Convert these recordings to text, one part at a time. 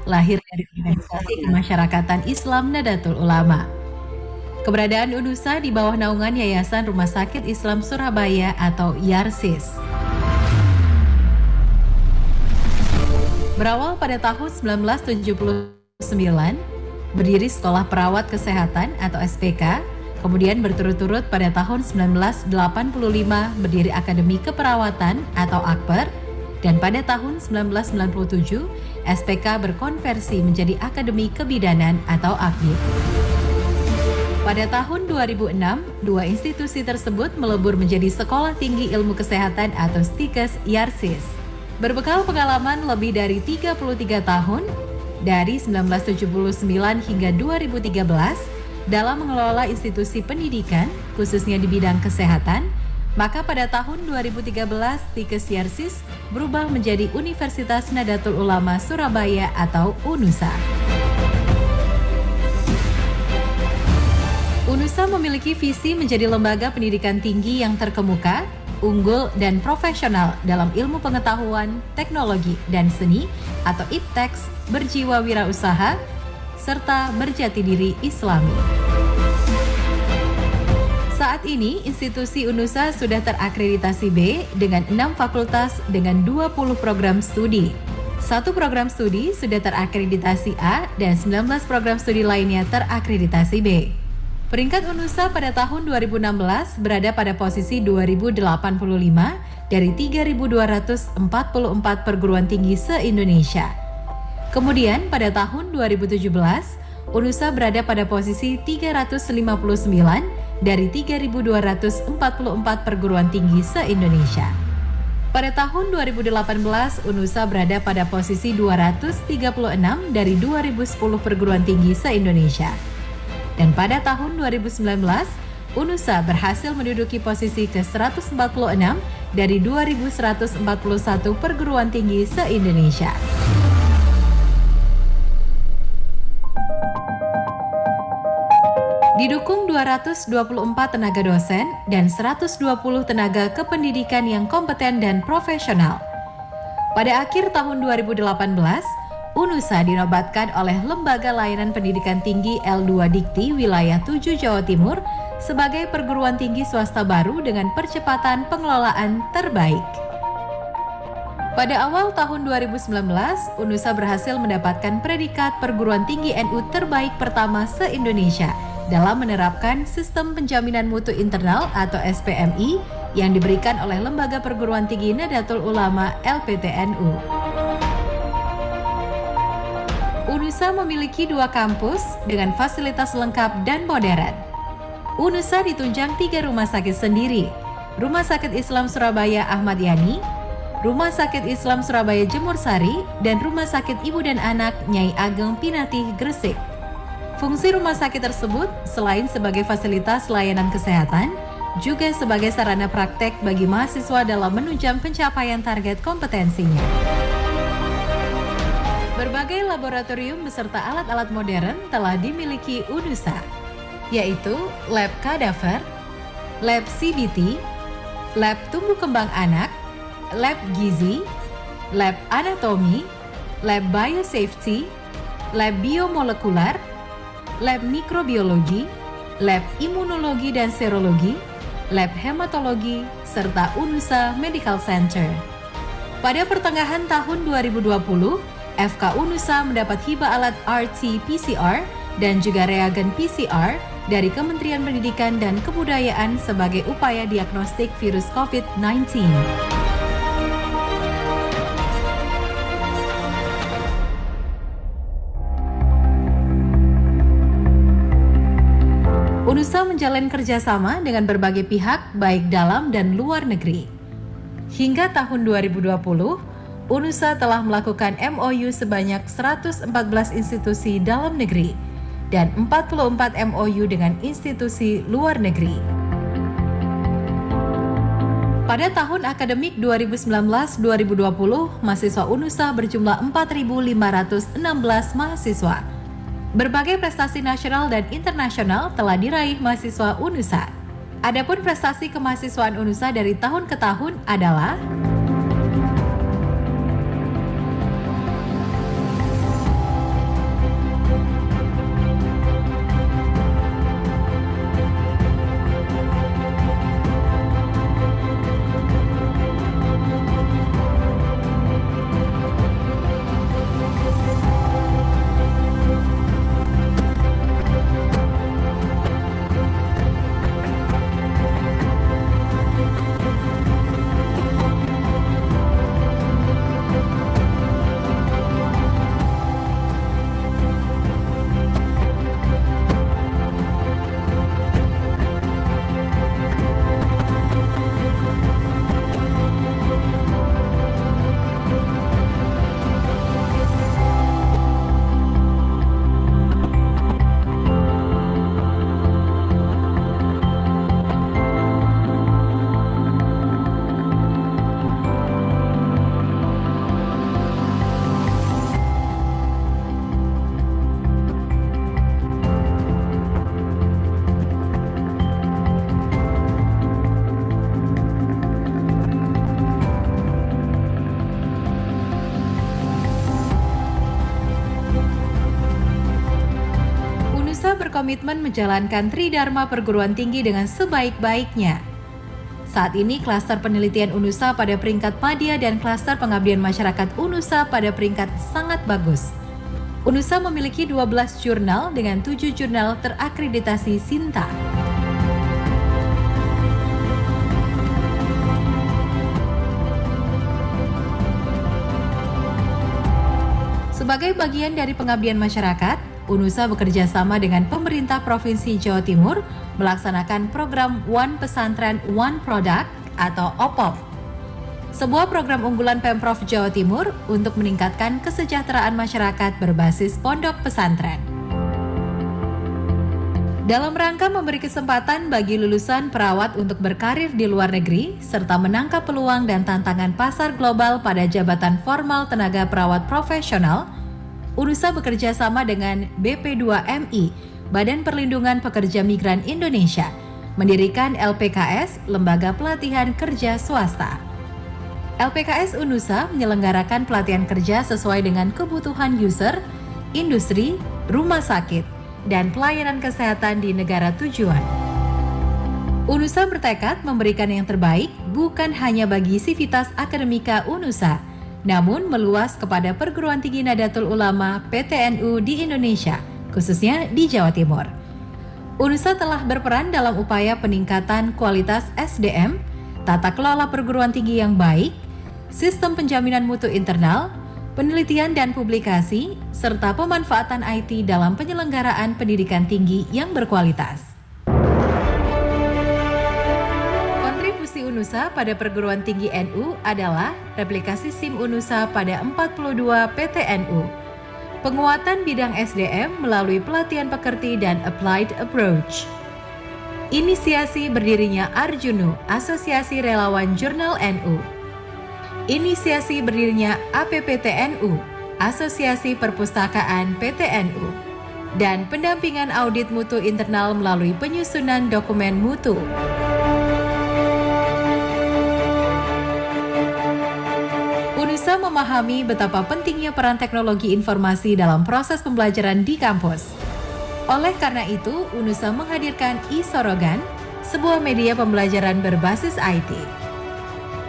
lahir dari organisasi kemasyarakatan Islam Nadatul Ulama. Keberadaan UNUSA di bawah naungan Yayasan Rumah Sakit Islam Surabaya atau YARSIS. Berawal pada tahun 1979, berdiri Sekolah Perawat Kesehatan atau SPK, kemudian berturut-turut pada tahun 1985 berdiri Akademi Keperawatan atau AKPER, dan pada tahun 1997 SPK berkonversi menjadi Akademi Kebidanan atau AKBID. Pada tahun 2006, dua institusi tersebut melebur menjadi Sekolah Tinggi Ilmu Kesehatan atau STIKES YARSIS. Berbekal pengalaman lebih dari 33 tahun, dari 1979 hingga 2013, dalam mengelola institusi pendidikan, khususnya di bidang kesehatan, maka pada tahun 2013 STIKES YARSIS berubah menjadi Universitas Nadatul Ulama Surabaya atau UNUSA. UNUSA memiliki visi menjadi lembaga pendidikan tinggi yang terkemuka, unggul, dan profesional dalam ilmu pengetahuan, teknologi, dan seni atau IPTEX, berjiwa wirausaha, serta berjati diri Islami. Saat ini, institusi UNUSA sudah terakreditasi B dengan 6 fakultas dengan 20 program studi. 1 program studi sudah terakreditasi A dan 19 program studi lainnya terakreditasi B. Peringkat UNUSA pada tahun 2016 berada pada posisi 2085 dari 3.244 perguruan tinggi se-Indonesia. Kemudian pada tahun 2017, UNUSA berada pada posisi 359 dari 3.244 perguruan tinggi se-Indonesia. Pada tahun 2018, UNUSA berada pada posisi 236 dari 2.010 perguruan tinggi se-Indonesia. Dan pada tahun 2019, UNUSA berhasil menduduki posisi ke-146 dari 2.141 perguruan tinggi se-Indonesia. Didukung 224 tenaga dosen dan 120 tenaga kependidikan yang kompeten dan profesional. Pada akhir tahun 2018, UNUSA dinobatkan oleh Lembaga Layanan Pendidikan Tinggi L2 Dikti Wilayah 7 Jawa Timur sebagai perguruan tinggi swasta baru dengan percepatan pengelolaan terbaik. Pada awal tahun 2019, UNUSA berhasil mendapatkan predikat perguruan tinggi NU terbaik pertama se-Indonesia dalam menerapkan sistem penjaminan mutu internal atau SPMI yang diberikan oleh Lembaga Perguruan Tinggi Nadatul Ulama LPTNU. UNUSA memiliki 2 kampus dengan fasilitas lengkap dan modern. UNUSA ditunjang 3 rumah sakit sendiri, Rumah Sakit Islam Surabaya Ahmad Yani, Rumah Sakit Islam Surabaya Jemur Sari, dan Rumah Sakit Ibu dan Anak Nyai Ageng Pinatih Gresik. Fungsi rumah sakit tersebut selain sebagai fasilitas layanan kesehatan, juga sebagai sarana praktek bagi mahasiswa dalam menunjang pencapaian target kompetensinya. Berbagai laboratorium beserta alat-alat modern telah dimiliki UNUSA, yaitu Lab Kadaver, Lab CBT, Lab Tumbuh Kembang Anak, Lab Gizi, Lab Anatomi, Lab Biosafety, Lab Biomolekular, Lab Mikrobiologi, Lab Imunologi dan Serologi, Lab Hematologi, serta UNUSA Medical Center. Pada pertengahan tahun 2020, FK UNUSA mendapat hibah alat RT-PCR dan juga reagen PCR dari Kementerian Pendidikan dan Kebudayaan sebagai upaya diagnostik virus COVID-19. UNUSA menjalin kerjasama dengan berbagai pihak baik dalam dan luar negeri. Hingga tahun 2020, UNUSA telah melakukan MOU sebanyak 114 institusi dalam negeri dan 44 MOU dengan institusi luar negeri. Pada tahun akademik 2019-2020, mahasiswa UNUSA berjumlah 4.516 mahasiswa. Berbagai prestasi nasional dan internasional telah diraih mahasiswa UNUSA. Adapun prestasi kemahasiswaan UNUSA dari tahun ke tahun adalah UNUSA berkomitmen menjalankan Tridharma perguruan tinggi dengan sebaik-baiknya. Saat ini klaster penelitian UNUSA pada peringkat Madya dan klaster pengabdian masyarakat UNUSA pada peringkat sangat bagus. UNUSA memiliki 12 jurnal dengan 7 jurnal terakreditasi SINTA. Sebagai bagian dari pengabdian masyarakat, UNUSA bekerja sama dengan pemerintah Provinsi Jawa Timur melaksanakan program One Pesantren One Product atau OPOP. Sebuah program unggulan Pemprov Jawa Timur untuk meningkatkan kesejahteraan masyarakat berbasis pondok pesantren. Dalam rangka memberi kesempatan bagi lulusan perawat untuk berkarir di luar negeri, serta menangkap peluang dan tantangan pasar global pada jabatan formal tenaga perawat profesional, UNUSA bekerja sama dengan BP2MI, Badan Perlindungan Pekerja Migran Indonesia, mendirikan LPKS, Lembaga Pelatihan Kerja Swasta. LPKS UNUSA menyelenggarakan pelatihan kerja sesuai dengan kebutuhan user, industri, rumah sakit, dan pelayanan kesehatan di negara tujuan. UNUSA bertekad memberikan yang terbaik bukan hanya bagi sivitas akademika UNUSA, namun meluas kepada perguruan tinggi Nahdlatul Ulama PTNU di Indonesia, khususnya di Jawa Timur. UNUSA telah berperan dalam upaya peningkatan kualitas SDM, tata kelola perguruan tinggi yang baik, sistem penjaminan mutu internal, penelitian dan publikasi, serta pemanfaatan IT dalam penyelenggaraan pendidikan tinggi yang berkualitas. Kontribusi UNUSA pada perguruan tinggi NU adalah replikasi SIM UNUSA pada 42 PTNU, penguatan bidang SDM melalui pelatihan pekerti dan applied approach, inisiasi berdirinya Arjunu, Asosiasi Relawan Jurnal NU, inisiasi berdirinya APPTNU, Asosiasi Perpustakaan PTNU, dan pendampingan audit mutu internal melalui penyusunan dokumen mutu. UNUSA memahami betapa pentingnya peran teknologi informasi dalam proses pembelajaran di kampus. Oleh karena itu, UNUSA menghadirkan e-Sorogan, sebuah media pembelajaran berbasis IT.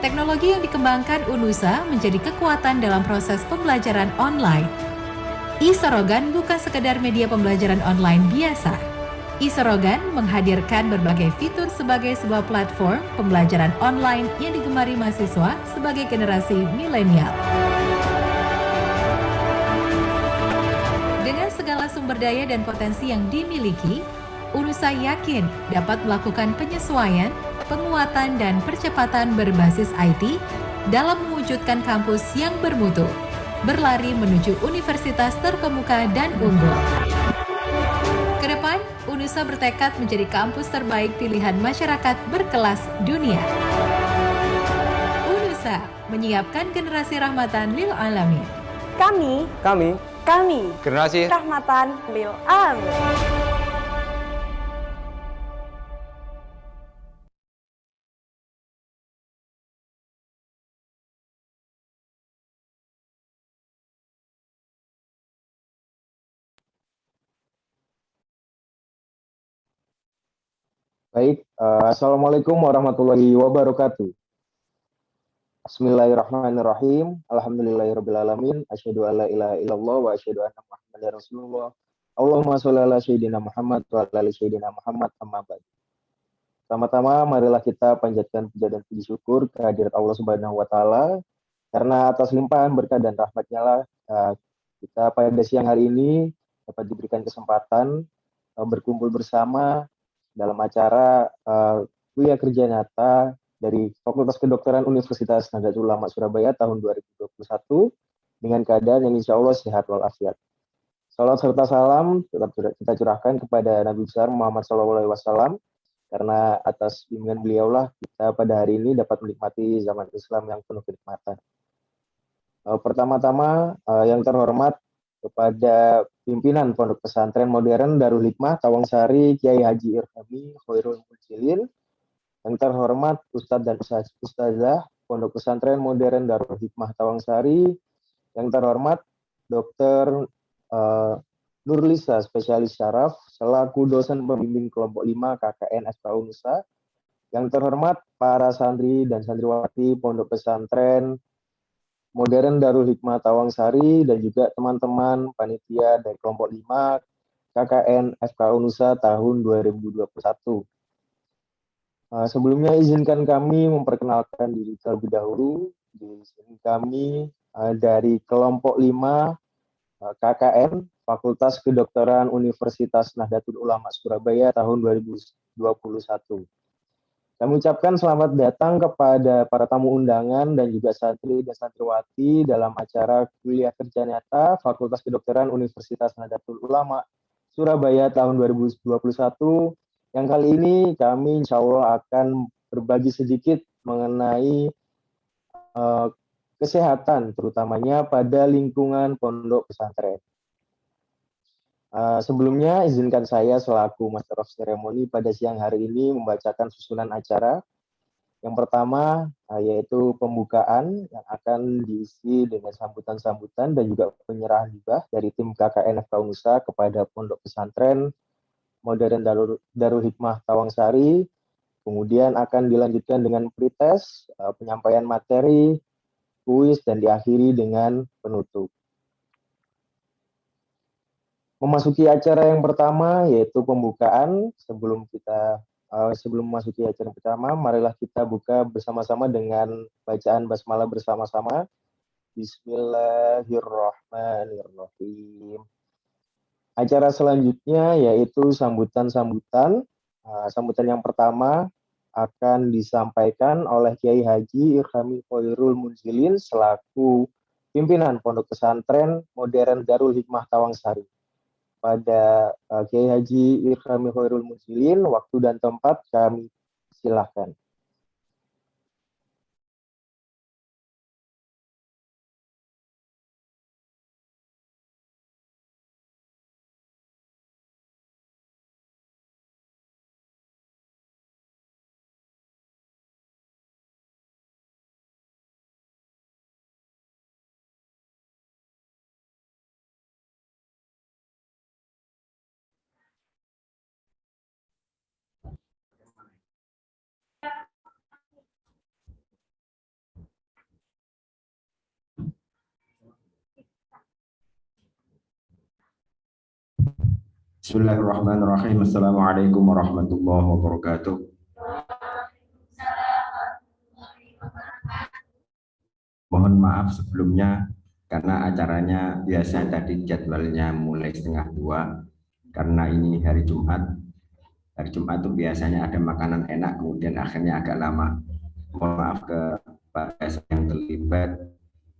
Teknologi yang dikembangkan UNUSA menjadi kekuatan dalam proses pembelajaran online. e-Sorogan bukan sekedar media pembelajaran online biasa. e-Sorogan menghadirkan berbagai fitur sebagai sebuah platform pembelajaran online yang digemari mahasiswa sebagai generasi milenial. Dengan segala sumber daya dan potensi yang dimiliki, UNUSA yakin dapat melakukan penyesuaian, penguatan dan percepatan berbasis IT dalam mewujudkan kampus yang bermutu, berlari menuju universitas terkemuka dan unggul. Kedepan, UNUSA bertekad menjadi kampus terbaik pilihan masyarakat berkelas dunia. UNUSA menyiapkan generasi rahmatan lil alamin. Kami Generasi rahmatan lil alamin. Baik, Assalamualaikum warahmatullahi wabarakatuh. Bismillahirrahmanirrahim. Alhamdulillahirrabbilalamin. Asyhadu an la ilaha illallah wa asyhadu anna Muhammadar Rasulullah. Allahumma sholli ala sayyidina Muhammad wa ala ali sayyidina Muhammad amma ba'du. Pertama-tama marilah kita panjatkan puja dan puji syukur kehadirat Allah Subhanahu wa taala karena atas limpahan berkah dan rahmat-Nya lah kita pada siang hari ini dapat diberikan kesempatan berkumpul bersama dalam acara kuliah kerja nyata dari Fakultas Kedokteran Universitas Nahdlatul Ulama Surabaya tahun 2021 dengan keadaan yang insya Allah sehat walafiat. Salam serta salam tetap kita curahkan kepada Nabi besar Muhammad SAW karena atas bimbingan beliau lah kita pada hari ini dapat menikmati zaman Islam yang penuh kenikmatan. Pertama-tama yang terhormat kepada pimpinan Pondok Pesantren Modern Darul Hikmah Tawangsari Kiai Haji Irhami Khairul Mujilin, yang terhormat Ustadz dan Ustazah Pondok Pesantren Modern Darul Hikmah Tawangsari, yang terhormat Dr. Nurlisa, spesialis syaraf, selaku dosen pembimbing kelompok 5 KKN FK Unusa. Yang terhormat para santri dan santriwati Pondok Pesantren Modern Darul Hikmah Tawangsari dan juga teman-teman panitia dari kelompok 5 KKN FK Unusa tahun 2021. Sebelumnya izinkan kami memperkenalkan diri terlebih dahulu. Di sini kami dari kelompok 5 KKN Fakultas Kedokteran Universitas Nahdlatul Ulama Surabaya tahun 2021. Kami ucapkan selamat datang kepada para tamu undangan dan juga santri dan santriwati dalam acara kuliah kerja nyata Fakultas Kedokteran Universitas Nahdlatul Ulama Surabaya tahun 2021. Yang kali ini kami insya Allah akan berbagi sedikit mengenai kesehatan, terutamanya pada lingkungan pondok pesantren. Sebelumnya izinkan saya selaku Master of Ceremony pada siang hari ini membacakan susunan acara. Yang pertama yaitu pembukaan yang akan diisi dengan sambutan-sambutan dan juga penyerahan hibah dari tim KKN FK Unusa kepada Pondok Pesantren Modern Darul Hikmah Tawangsari. Kemudian akan dilanjutkan dengan pretest, penyampaian materi, kuis, dan diakhiri dengan penutup. Memasuki acara yang pertama yaitu pembukaan. Sebelum memasuki acara yang pertama, marilah kita buka bersama-sama dengan bacaan basmalah bersama-sama. Bismillahirrahmanirrahim. Acara selanjutnya yaitu sambutan-sambutan. Sambutan yang pertama akan disampaikan oleh Kiai Haji Irhami Khairul Munzilin selaku pimpinan Pondok Pesantren Modern Darul Hikmah Tawangsari. Pada Kiai Haji Irhami Khairul Munzilin, waktu dan tempat kami silahkan. Bismillahirrahmanirrahim. Assalamualaikum warahmatullahi wabarakatuh. Mohon maaf sebelumnya karena acaranya biasa tadi jadwalnya mulai 1:30 karena ini hari Jumat. Hari Jumat itu biasanya ada makanan enak, kemudian akhirnya agak lama. Mohon maaf ke Pak S yang terlibat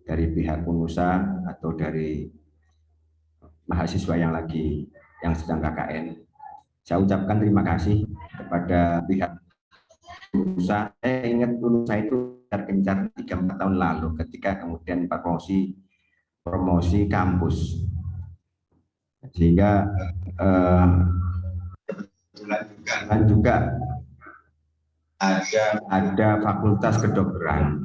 dari pihak Unusa atau dari mahasiswa yang sedang KKN. Saya ucapkan terima kasih kepada pihak Unusa. Saya ingat Unusa itu gencar 3-4 tahun lalu ketika kemudian promosi kampus. Sehingga kebetulan juga ada fakultas kedokteran.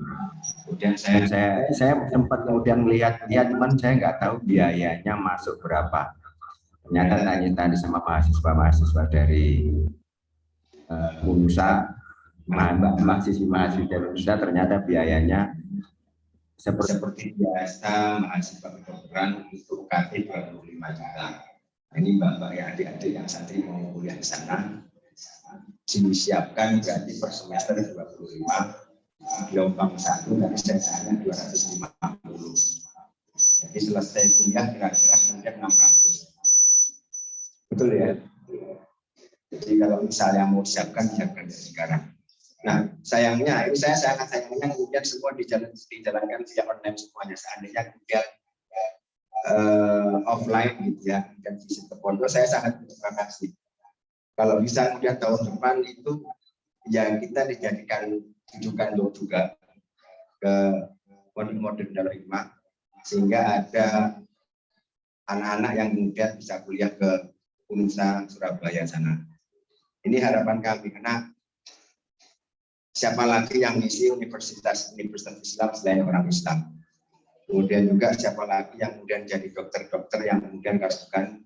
Kemudian saya sempat kemudian melihat, ya teman, saya nggak tahu biayanya masuk berapa. Ternyata tanya-tanya sama mahasiswa dari Unusa, mahasiswa dari Unusa, ternyata biayanya seperti biasa mahasiswa kedokteran itu UKT 25 juta. Ini Bapak ya, adik-adik yang santri mau kuliah di sana, disiapkan berarti per semester 25, gelombang 1 dari sisanya 250. Jadi selesai kuliah kira-kira kemudian 600. Betul ya? Jadi kalau misalnya mau siapkan dari sekarang. Nah, sayangnya, ini saya sangat sayangnya kemudian semua dijalankan via online semuanya. Seandainya kemudian offline gitu ya, dan visit ke pondok, saya sangat berterima kasih. Kalau bisa kemudian tahun depan itu ya kita dijadikan rujukan juga ke modern Darul Hikmah, sehingga ada anak-anak yang kemudian bisa kuliah ke Unusa Surabaya sana. Ini harapan kami, karena siapa lagi yang ngisi universitas Islam selain orang Islam. Kemudian juga siapa lagi yang kemudian jadi dokter-dokter yang kemudian kasukan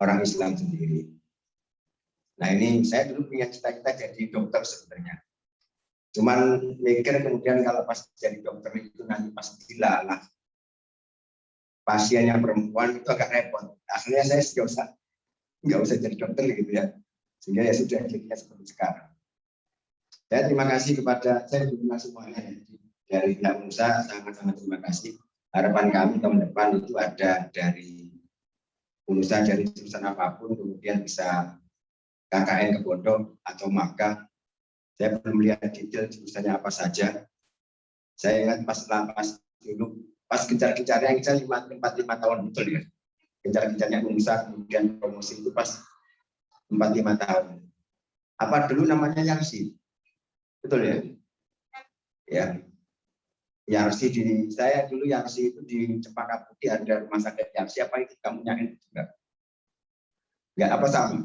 orang Islam sendiri. Nah ini saya dulu punya cita-cita jadi dokter sebenarnya. Cuman mikir kemudian kalau pas jadi dokter itu nanti pas gila lah. Pasien yang perempuan itu agak repot. Akhirnya saya nggak usah jadi dokter gitu ya. Sehingga ya sudah jadinya seperti sekarang. Saya terima kasih kepada saya terima semuanya dari pihak usaha, sangat-sangat terima kasih. Harapan kami tahun depan itu ada dari usaha dari jurusan apapun, kemudian bisa KKN ke Pondok atau Makkah. Saya belum lihat detail jurusannya apa saja. Saya ingat pas dulu, pas kejar-kejarnya ngejar 4-5 tahun betul ya. Kejar-kejarnya usaha kemudian promosi itu pas 4-5 tahun. Apa dulu namanya Yarsi? Betul ya? Ya. Yarsi saya dulu Yarsi itu di Cempaka Putih ada rumah sakit Yarsi, apa itu kamu nyakin juga? Enggak apa sama?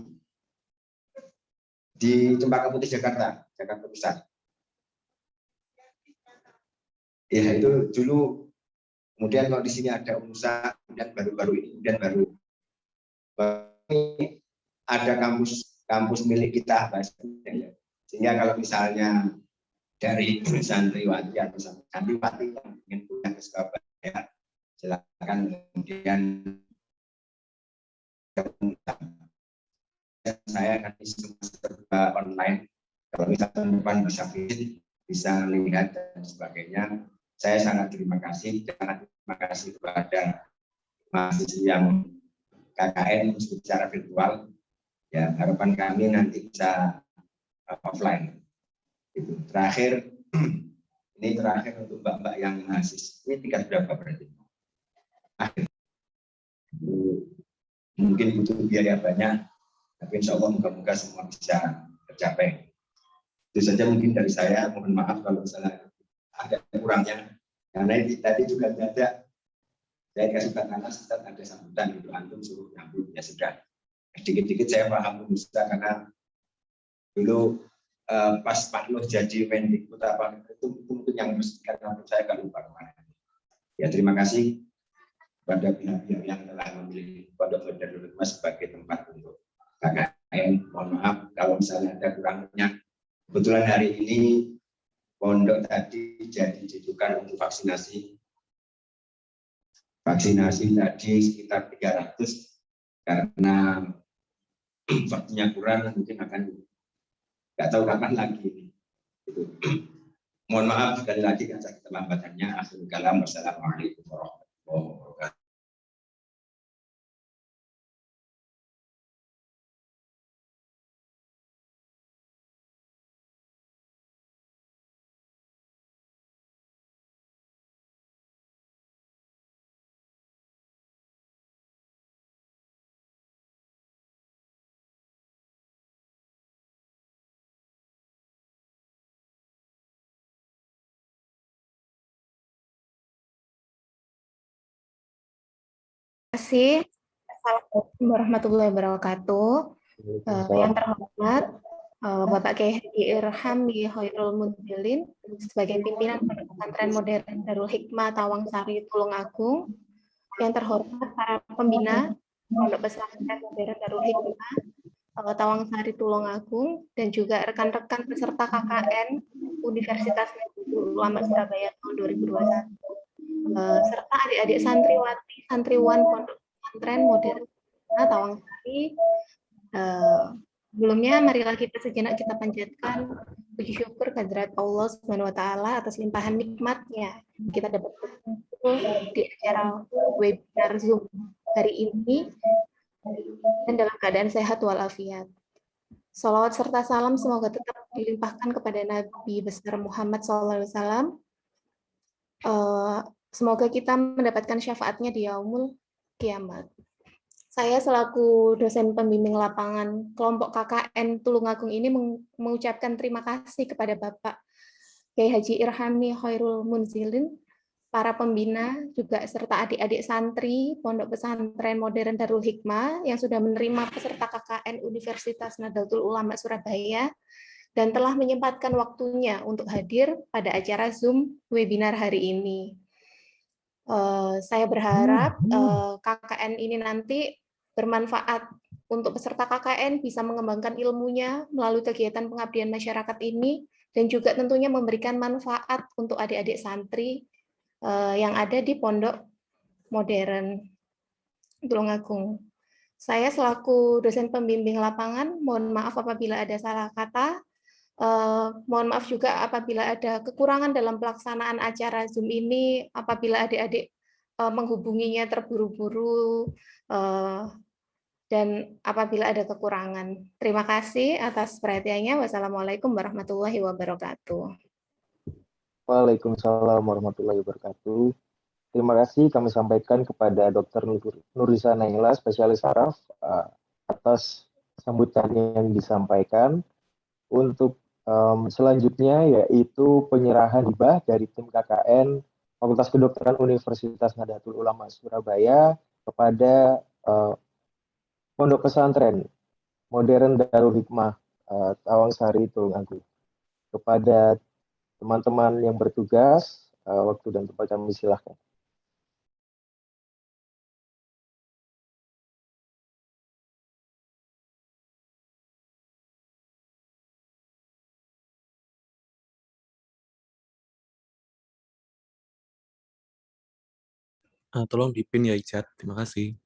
Di Cempaka Putih Jakarta Pusat. Ya itu dulu. Kemudian kalau di sini ada usaha, kemudian baru-baru ini kemudian baru ada kampus milik kita bahasanya ya. Sehingga kalau misalnya dari santriwati atau santriwati yang ingin punya ke Surabaya, silakan kemudian saya akan isi serba online. Kalau misalnya depan bisa visit, bisa melihat dan sebagainya. Saya sangat terima kasih kepada mahasiswa yang KKN secara virtual. Ya, harapan kami nanti bisa offline. Itu terakhir untuk mbak-mbak yang mahasiswa ini tingkat berapa berarti? Akhir. Mungkin butuh biaya banyak, tapi insya Allah moga-moga semua bisa tercapai. Itu saja mungkin dari saya. Mohon maaf kalau misalnya ada kurangnya, karena tadi juga ada saya kasih tanda ada sambutan itu antum suruh nyambung ya sudah. Sedikit-sedikit saya paham bisa karena dulu pas Pak Nuh jadi Mendikbud apa itu mungkin yang karena saya kan lupa kemarin. Ya terima kasih kepada pihak-pihak yang telah memilih Pondok Darul Hikmah sebagai tempat untuk KKN. Mohon maaf kalau misalnya ada kurangnya. Kebetulan hari ini pondok tadi jadi rujukan untuk vaksinasi. Vaksinasi tadi sekitar 300 karena waktunya kurang mungkin akan nggak tahu kapan lagi. Mohon maaf sekali lagi atas keterlambatannya. Akhirul kalam. Wassalamualaikum warahmatullahi wabarakatuh. Terima kasih. Assalamualaikum warahmatullahi wabarakatuh. Yang terhormat Bapak Kiai Haji Irham Khairul Munzilin sebagai pimpinan Pondok Pesantren Modern Darul Hikmah Tawangsari Tulungagung. Yang terhormat para pembina Pondok Pesantren Modern Darul Hikmah Tawangsari Tulungagung dan juga rekan-rekan peserta KKN Universitas Nahdlatul Ulama Surabaya tahun 2021. Serta adik-adik santriwati, santriwan Pondok Pesantren Modern Tawangsari. Sebelumnya marilah kita sejenak kita panjatkan puji syukur kehadirat Allah Subhanahu wa taala atas limpahan nikmatnya kita dapat berkumpul di acara webinar Zoom hari ini dan dalam keadaan sehat walafiat. Salawat serta salam semoga tetap dilimpahkan kepada Nabi besar Muhammad SAW. Semoga kita mendapatkan syafaatnya di yaumul kiamat. Saya selaku dosen pembimbing lapangan kelompok KKN Tulungagung ini mengucapkan terima kasih kepada Bapak Kiai Haji Irhami Khairul Munzilin, para pembina, juga serta adik-adik santri Pondok Pesantren Modern Darul Hikmah yang sudah menerima peserta KKN Universitas Nahdlatul Ulama Surabaya dan telah menyempatkan waktunya untuk hadir pada acara Zoom webinar hari ini. Saya berharap KKN ini nanti bermanfaat untuk peserta KKN bisa mengembangkan ilmunya melalui kegiatan pengabdian masyarakat ini, dan juga tentunya memberikan manfaat untuk adik-adik santri yang ada di Pondok Modern Tulungagung. Saya selaku dosen pembimbing lapangan, mohon maaf apabila ada salah kata. Mohon maaf juga apabila ada kekurangan dalam pelaksanaan acara Zoom ini, apabila adik-adik menghubunginya terburu-buru, dan apabila ada kekurangan. Terima kasih atas perhatiannya. Wassalamualaikum warahmatullahi wabarakatuh. Waalaikumsalam warahmatullahi wabarakatuh. Terima kasih kami sampaikan kepada Dr. Nurisa Naila, spesialis saraf, atas sambutan yang disampaikan. Untuk selanjutnya yaitu penyerahan hibah dari tim KKN Fakultas Kedokteran Universitas Nahdlatul Ulama Surabaya kepada Pondok Pesantren Modern Darul Hikmah Tawangsari Tulungagung. Kepada teman-teman yang bertugas, waktu dan tempat kami silahkan. Tolong dipin ya Icat, terima kasih.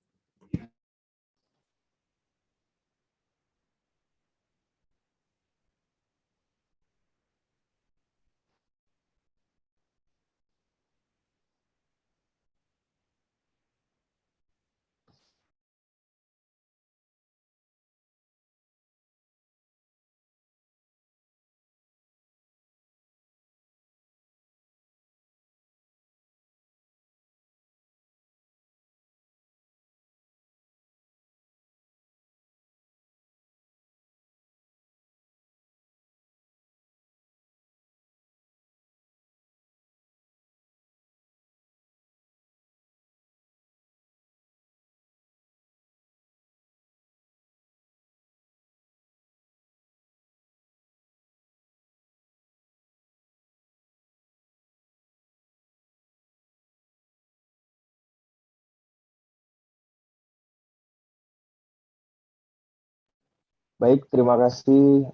Baik, terima kasih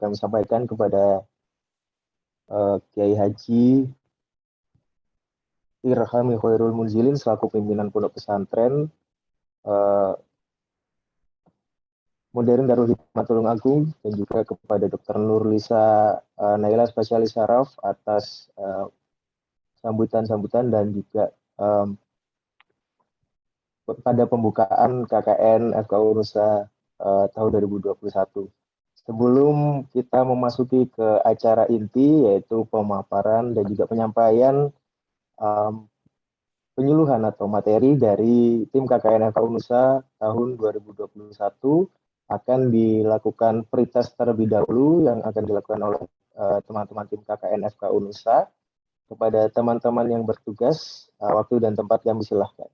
kami sampaikan kepada Kiai Haji Irhami Khairul Munzilin selaku pimpinan Pondok Pesantren Modern Darul Hikmah Tulungagung, dan juga kepada Dr. Nurlisa Naila, spesialis saraf, atas sambutan-sambutan dan juga pada pembukaan KKN FKU Nusa tahun 2021. Sebelum kita memasuki ke acara inti, yaitu pemaparan dan juga penyampaian penyuluhan atau materi dari tim KKN FKU Nusa tahun 2021, akan dilakukan pretest terlebih dahulu yang akan dilakukan oleh teman-teman tim KKN FKU Nusa. Kepada teman-teman yang bertugas, waktu dan tempat kami silahkan.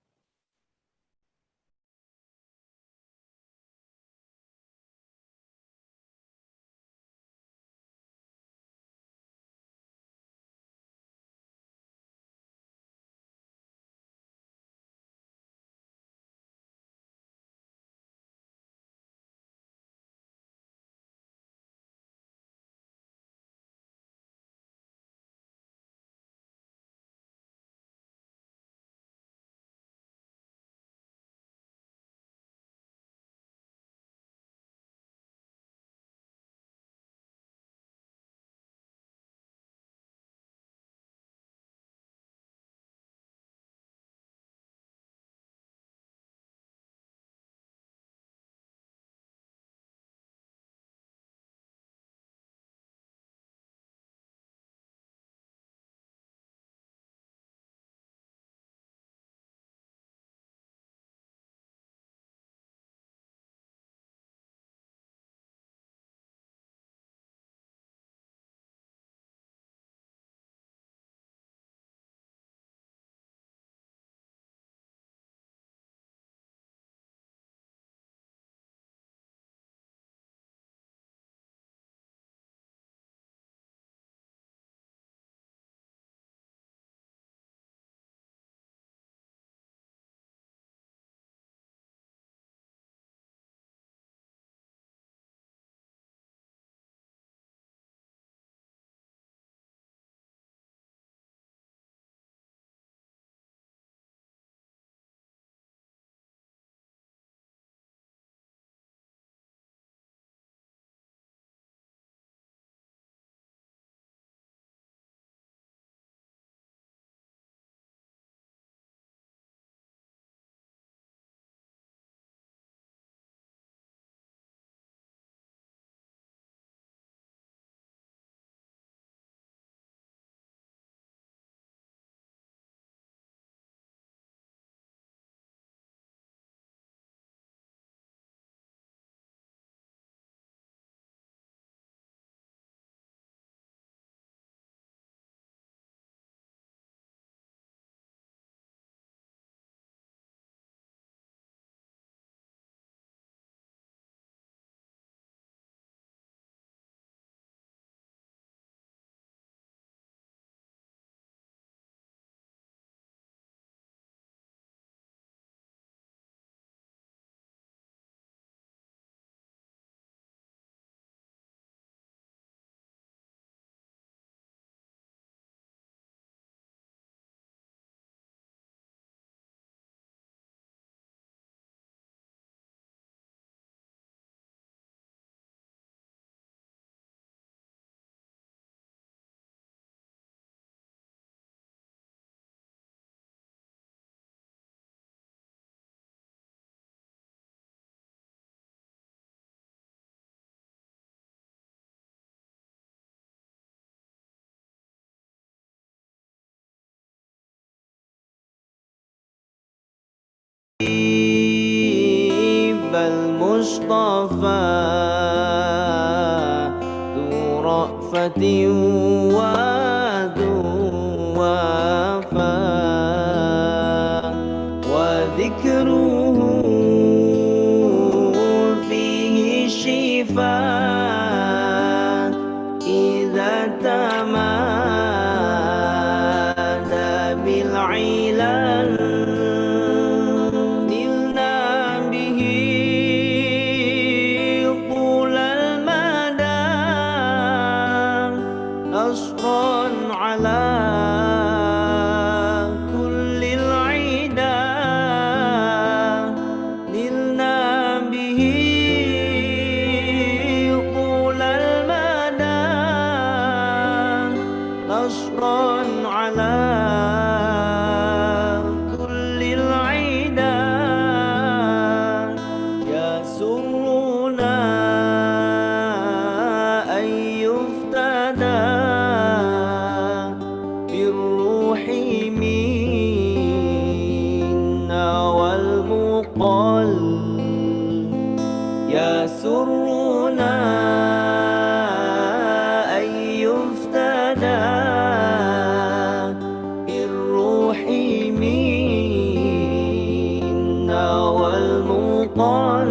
المصطفى ذو رأفة وذو وفاء وذكره فيه شفاء إذا تمادى بالعلل نلنا به طول المدى نصرا على كل العدا نلنا به طول المدى نصرا على كل العدا يسرنا أن يفتدى بالروح منا والمقل يسرنا أن يفتدى بالروح منا والمقل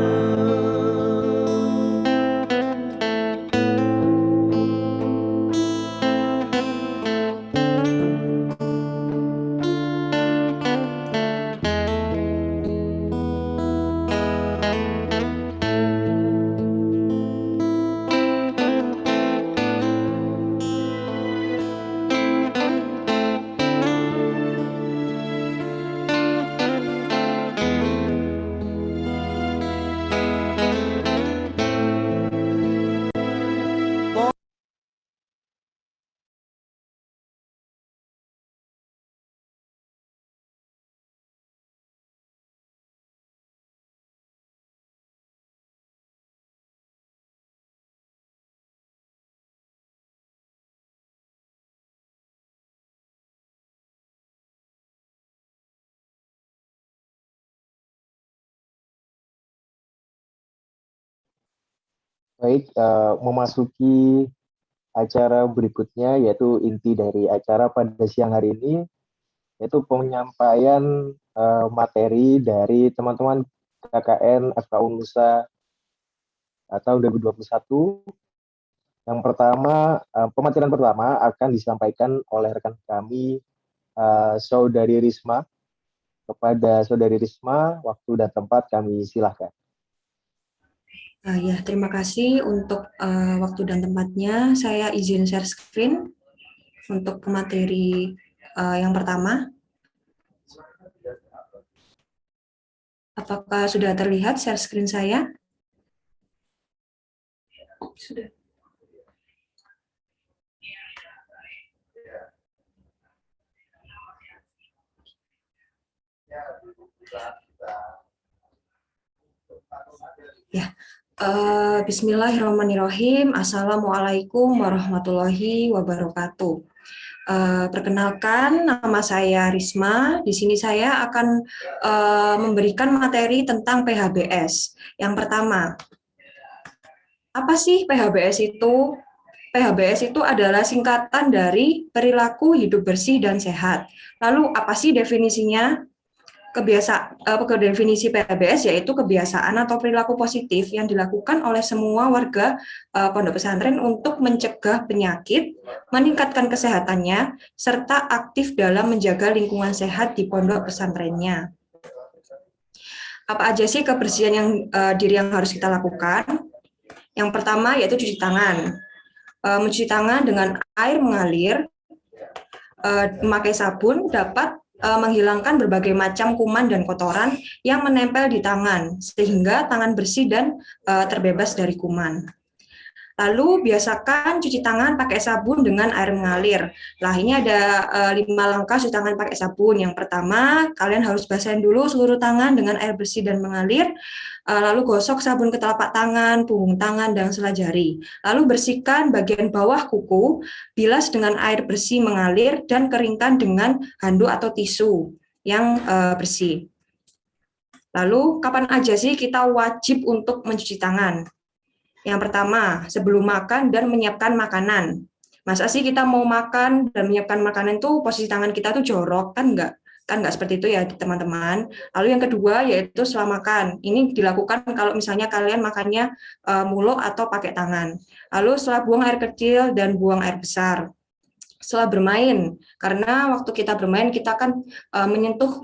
Baik, memasuki acara berikutnya, yaitu inti dari acara pada siang hari ini, yaitu penyampaian materi dari teman-teman KKN FKU Nusa tahun 2021. Yang pertama, pematerian pertama akan disampaikan oleh rekan kami, Saudari Risma. Kepada Saudari Risma, waktu dan tempat kami silahkan. Ya, terima kasih untuk waktu dan tempatnya. Saya izin share screen untuk pemateri yang pertama. Apakah sudah terlihat share screen saya? Sudah. Ya. Bismillahirrahmanirrahim. Assalamualaikum warahmatullahi wabarakatuh. Perkenalkan, nama saya Risma. Di sini saya akan memberikan materi tentang PHBS. Yang pertama, apa sih PHBS itu? PHBS itu adalah singkatan dari perilaku hidup bersih dan sehat. Lalu apa sih definisinya? Definisi PHBS yaitu kebiasaan atau perilaku positif yang dilakukan oleh semua warga pondok pesantren untuk mencegah penyakit, meningkatkan kesehatannya, serta aktif dalam menjaga lingkungan sehat di pondok pesantrennya. Apa aja sih kebersihan yang harus kita lakukan? Yang pertama yaitu cuci tangan. Mencuci tangan dengan air mengalir, memakai sabun dapat menghilangkan berbagai macam kuman dan kotoran yang menempel di tangan, sehingga tangan bersih dan terbebas dari kuman. Lalu biasakan cuci tangan pakai sabun dengan air mengalir. Nah, ini ada 5 langkah cuci tangan pakai sabun. Yang pertama, kalian harus basahin dulu seluruh tangan dengan air bersih dan mengalir. Lalu gosok sabun ke telapak tangan, punggung tangan, dan sela jari. Lalu bersihkan bagian bawah kuku, bilas dengan air bersih mengalir, dan keringkan dengan handuk atau tisu yang bersih. Lalu kapan aja sih kita wajib untuk mencuci tangan? Yang pertama, sebelum makan dan menyiapkan makanan. Masa sih kita mau makan dan menyiapkan makanan tuh posisi tangan kita tuh jorok? Kan nggak seperti itu ya teman-teman. Lalu yang kedua yaitu setelah makan. Ini dilakukan kalau misalnya kalian makannya mulut atau pakai tangan. Lalu setelah buang air kecil dan buang air besar. Setelah bermain, karena waktu kita bermain kita kan menyentuh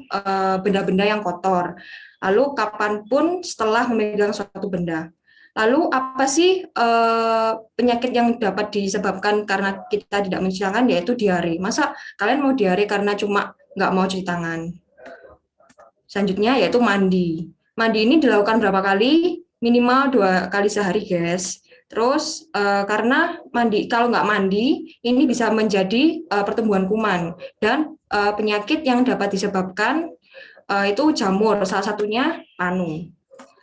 benda-benda yang kotor. Lalu kapanpun setelah memegang suatu benda. Lalu apa sih penyakit yang dapat disebabkan karena kita tidak mencuci tangan, yaitu diare. Masa kalian mau diare karena cuma nggak mau cuci tangan? Selanjutnya yaitu mandi. Mandi ini dilakukan berapa kali? Minimal 2 kali sehari, guys. Terus karena kalau nggak mandi, ini bisa menjadi pertumbuhan kuman dan penyakit yang dapat disebabkan itu jamur, salah satunya panu.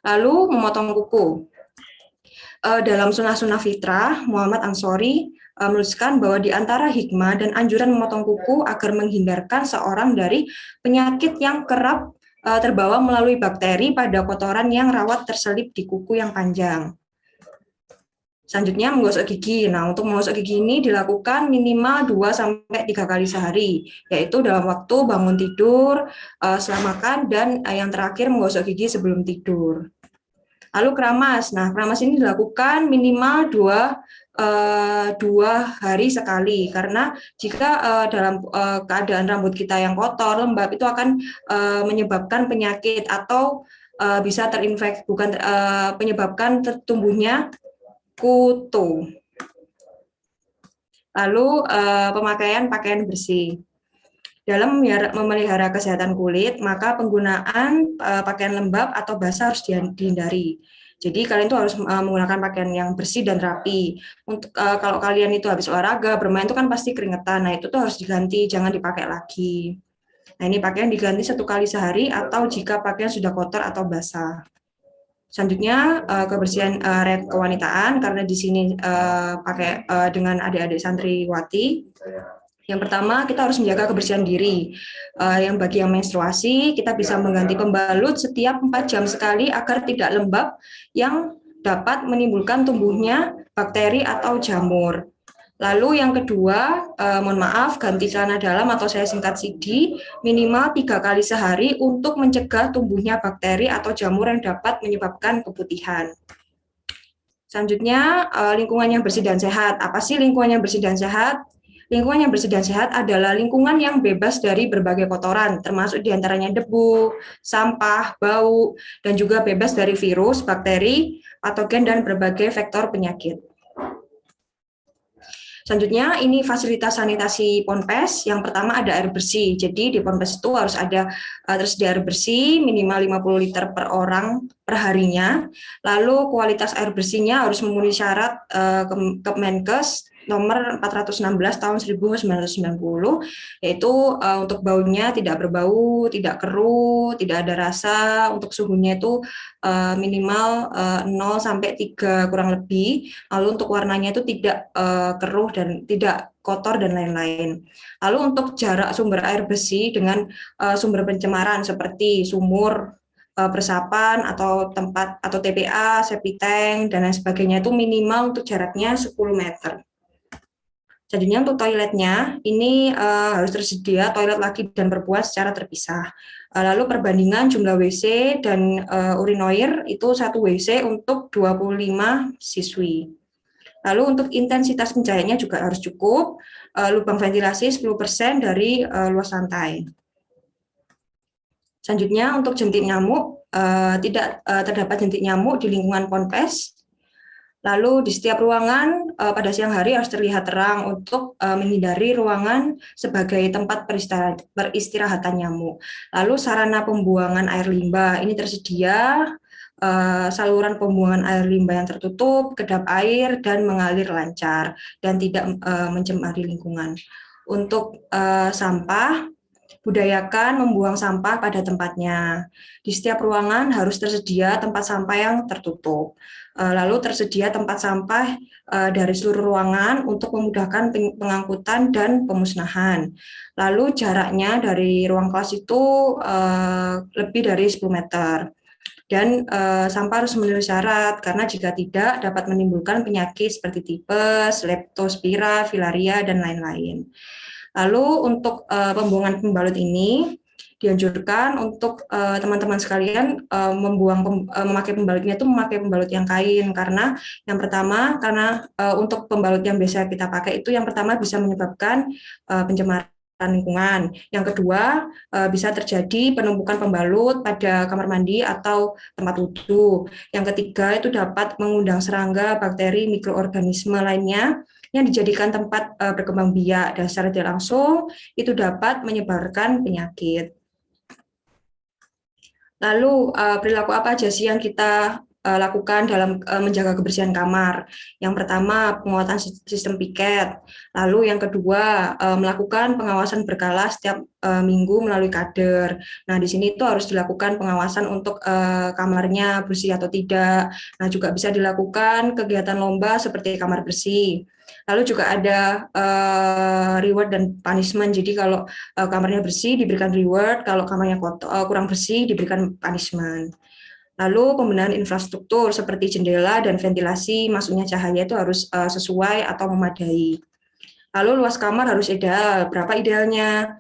Lalu memotong kuku. Dalam Sunnah Fitrah, Muhammad Ansori menuliskan bahwa di antara hikmah dan anjuran memotong kuku agar menghindarkan seorang dari penyakit yang kerap terbawa melalui bakteri pada kotoran yang rawat terselip di kuku yang panjang. Selanjutnya menggosok gigi. Nah, untuk menggosok gigi ini dilakukan minimal 2-3 kali sehari, yaitu dalam waktu bangun tidur, setelah makan, dan yang terakhir menggosok gigi sebelum tidur. Lalu keramas. Nah, keramas ini dilakukan minimal 2 hari sekali, karena jika dalam keadaan rambut kita yang kotor, lembab, itu akan menyebabkan penyakit atau bisa terinfeksi, menyebabkan tumbuhnya kutu. Lalu pemakaian pakaian bersih. Dalam memelihara kesehatan kulit, maka penggunaan pakaian lembab atau basah harus dihindari. Jadi kalian tuh harus menggunakan pakaian yang bersih dan rapi. Untuk kalau kalian itu habis olahraga, bermain itu kan pasti keringetan. Nah, itu tuh harus diganti, jangan dipakai lagi. Nah, ini pakaian diganti 1 kali sehari atau jika pakaian sudah kotor atau basah. Selanjutnya kebersihan kewanitaan, karena di sini pakai dengan adik-adik santriwati. Yang pertama, kita harus menjaga kebersihan diri. Yang bagi yang menstruasi, kita bisa mengganti pembalut setiap 4 jam sekali agar tidak lembab yang dapat menimbulkan tumbuhnya bakteri atau jamur. Lalu yang kedua, mohon maaf, ganti celana dalam atau saya singkat CD minimal 3 kali sehari untuk mencegah tumbuhnya bakteri atau jamur yang dapat menyebabkan keputihan. Selanjutnya, lingkungan yang bersih dan sehat. Apa sih lingkungan yang bersih dan sehat? Lingkungan yang bersih dan sehat adalah lingkungan yang bebas dari berbagai kotoran, termasuk diantaranya debu, sampah, bau, dan juga bebas dari virus, bakteri, patogen, dan berbagai vektor penyakit. Selanjutnya, ini fasilitas sanitasi Ponpes. Yang pertama ada air bersih. Jadi di Ponpes itu harus ada tersedia air bersih minimal 50 liter per orang per harinya. Lalu kualitas air bersihnya harus memenuhi syarat Kemenkes nomor 416 tahun 1990, yaitu untuk baunya tidak berbau, tidak keruh, tidak ada rasa, untuk suhunya itu minimal 0 sampai 3 kurang lebih. Lalu untuk warnanya itu tidak keruh dan tidak kotor dan lain-lain. Lalu untuk jarak sumber air bersih dengan sumber pencemaran seperti sumur, peresapan atau tempat atau TPA, septic tank dan lain sebagainya itu minimal untuk jaraknya 10 meter. Selanjutnya untuk toiletnya, ini harus tersedia toilet laki dan perempuan secara terpisah. Lalu perbandingan jumlah WC dan urinoir itu 1 WC untuk 25 siswi. Lalu untuk intensitas pencahayaannya juga harus cukup, lubang ventilasi 10% dari luas lantai. Selanjutnya untuk jentik nyamuk, tidak terdapat jentik nyamuk di lingkungan Ponpes. Lalu di setiap ruangan pada siang hari harus terlihat terang untuk menghindari ruangan sebagai tempat peristirahatan nyamuk. Lalu sarana pembuangan air limbah ini tersedia saluran pembuangan air limbah yang tertutup, kedap air dan mengalir lancar dan tidak mencemari lingkungan. Untuk sampah, budayakan membuang sampah pada tempatnya. Di setiap ruangan harus tersedia tempat sampah yang tertutup. Lalu tersedia tempat sampah dari seluruh ruangan untuk memudahkan pengangkutan dan pemusnahan. Lalu jaraknya dari ruang kelas itu lebih dari 10 meter. Dan sampah harus memenuhi syarat karena jika tidak dapat menimbulkan penyakit seperti tipes, leptospira, filaria, dan lain-lain. Lalu untuk pembuangan pembalut ini dianjurkan untuk teman-teman sekalian memakai pembalutnya itu memakai pembalut yang kain, karena yang pertama untuk pembalut yang biasa kita pakai itu yang pertama bisa menyebabkan pencemaran lingkungan. Yang kedua, bisa terjadi penumpukan pembalut pada kamar mandi atau tempat wudhu. Yang ketiga, itu dapat mengundang serangga, bakteri, mikroorganisme lainnya yang dijadikan tempat berkembang biak, dan secara tidak langsung itu dapat menyebarkan penyakit. Lalu perilaku apa aja sih yang kita lakukan dalam menjaga kebersihan kamar? Yang pertama, penguatan sistem piket. Lalu yang kedua, melakukan pengawasan berkala setiap minggu melalui kader. Nah, di sini itu harus dilakukan pengawasan untuk kamarnya bersih atau tidak. Nah, juga bisa dilakukan kegiatan lomba seperti kamar bersih. Lalu juga ada reward dan punishment. Jadi kalau kamarnya bersih diberikan reward, kalau kamarnya kurang bersih diberikan punishment. Lalu pembenahan infrastruktur seperti jendela dan ventilasi masuknya cahaya itu harus sesuai atau memadai. Lalu luas kamar harus ideal. Berapa idealnya?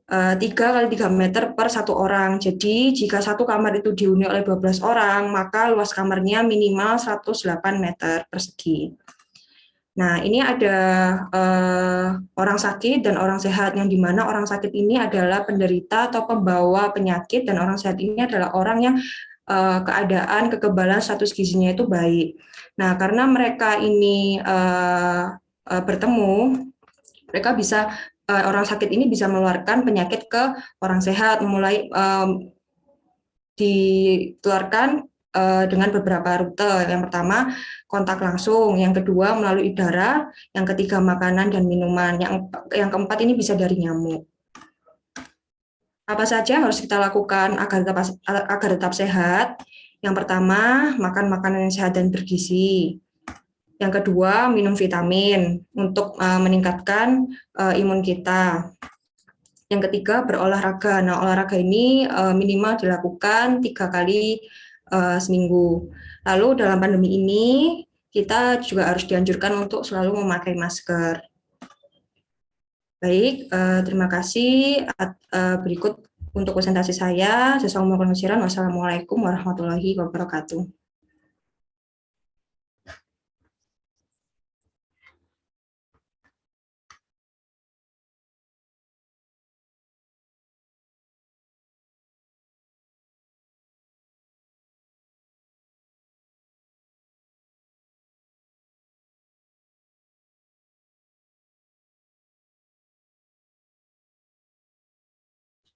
3 kali 3 meter per 1 orang. Jadi jika satu kamar itu dihuni oleh 12 orang, maka luas kamarnya minimal 108 meter persegi. Nah, ini ada orang sakit dan orang sehat, yang dimana orang sakit ini adalah penderita atau pembawa penyakit, dan orang sehat ini adalah orang yang keadaan kekebalan status gizinya itu baik. Nah, karena mereka ini bertemu, mereka bisa orang sakit ini bisa menularkan penyakit ke orang sehat, mulai ditularkan dengan beberapa rute. Yang pertama, kontak langsung. Yang kedua, melalui udara. Yang ketiga, makanan dan minuman. Yang keempat ini bisa dari nyamuk. Apa saja yang harus kita lakukan agar tetap sehat? Yang pertama, makan makanan yang sehat dan bergizi. Yang kedua, minum vitamin untuk meningkatkan imun kita. Yang ketiga, berolahraga. Nah, olahraga ini minimal dilakukan 3 kali seminggu. Lalu dalam pandemi ini kita juga harus dianjurkan untuk selalu memakai masker. Baik, terima kasih. Berikut untuk presentasi saya. Wassalamualaikum warahmatullahi wabarakatuh.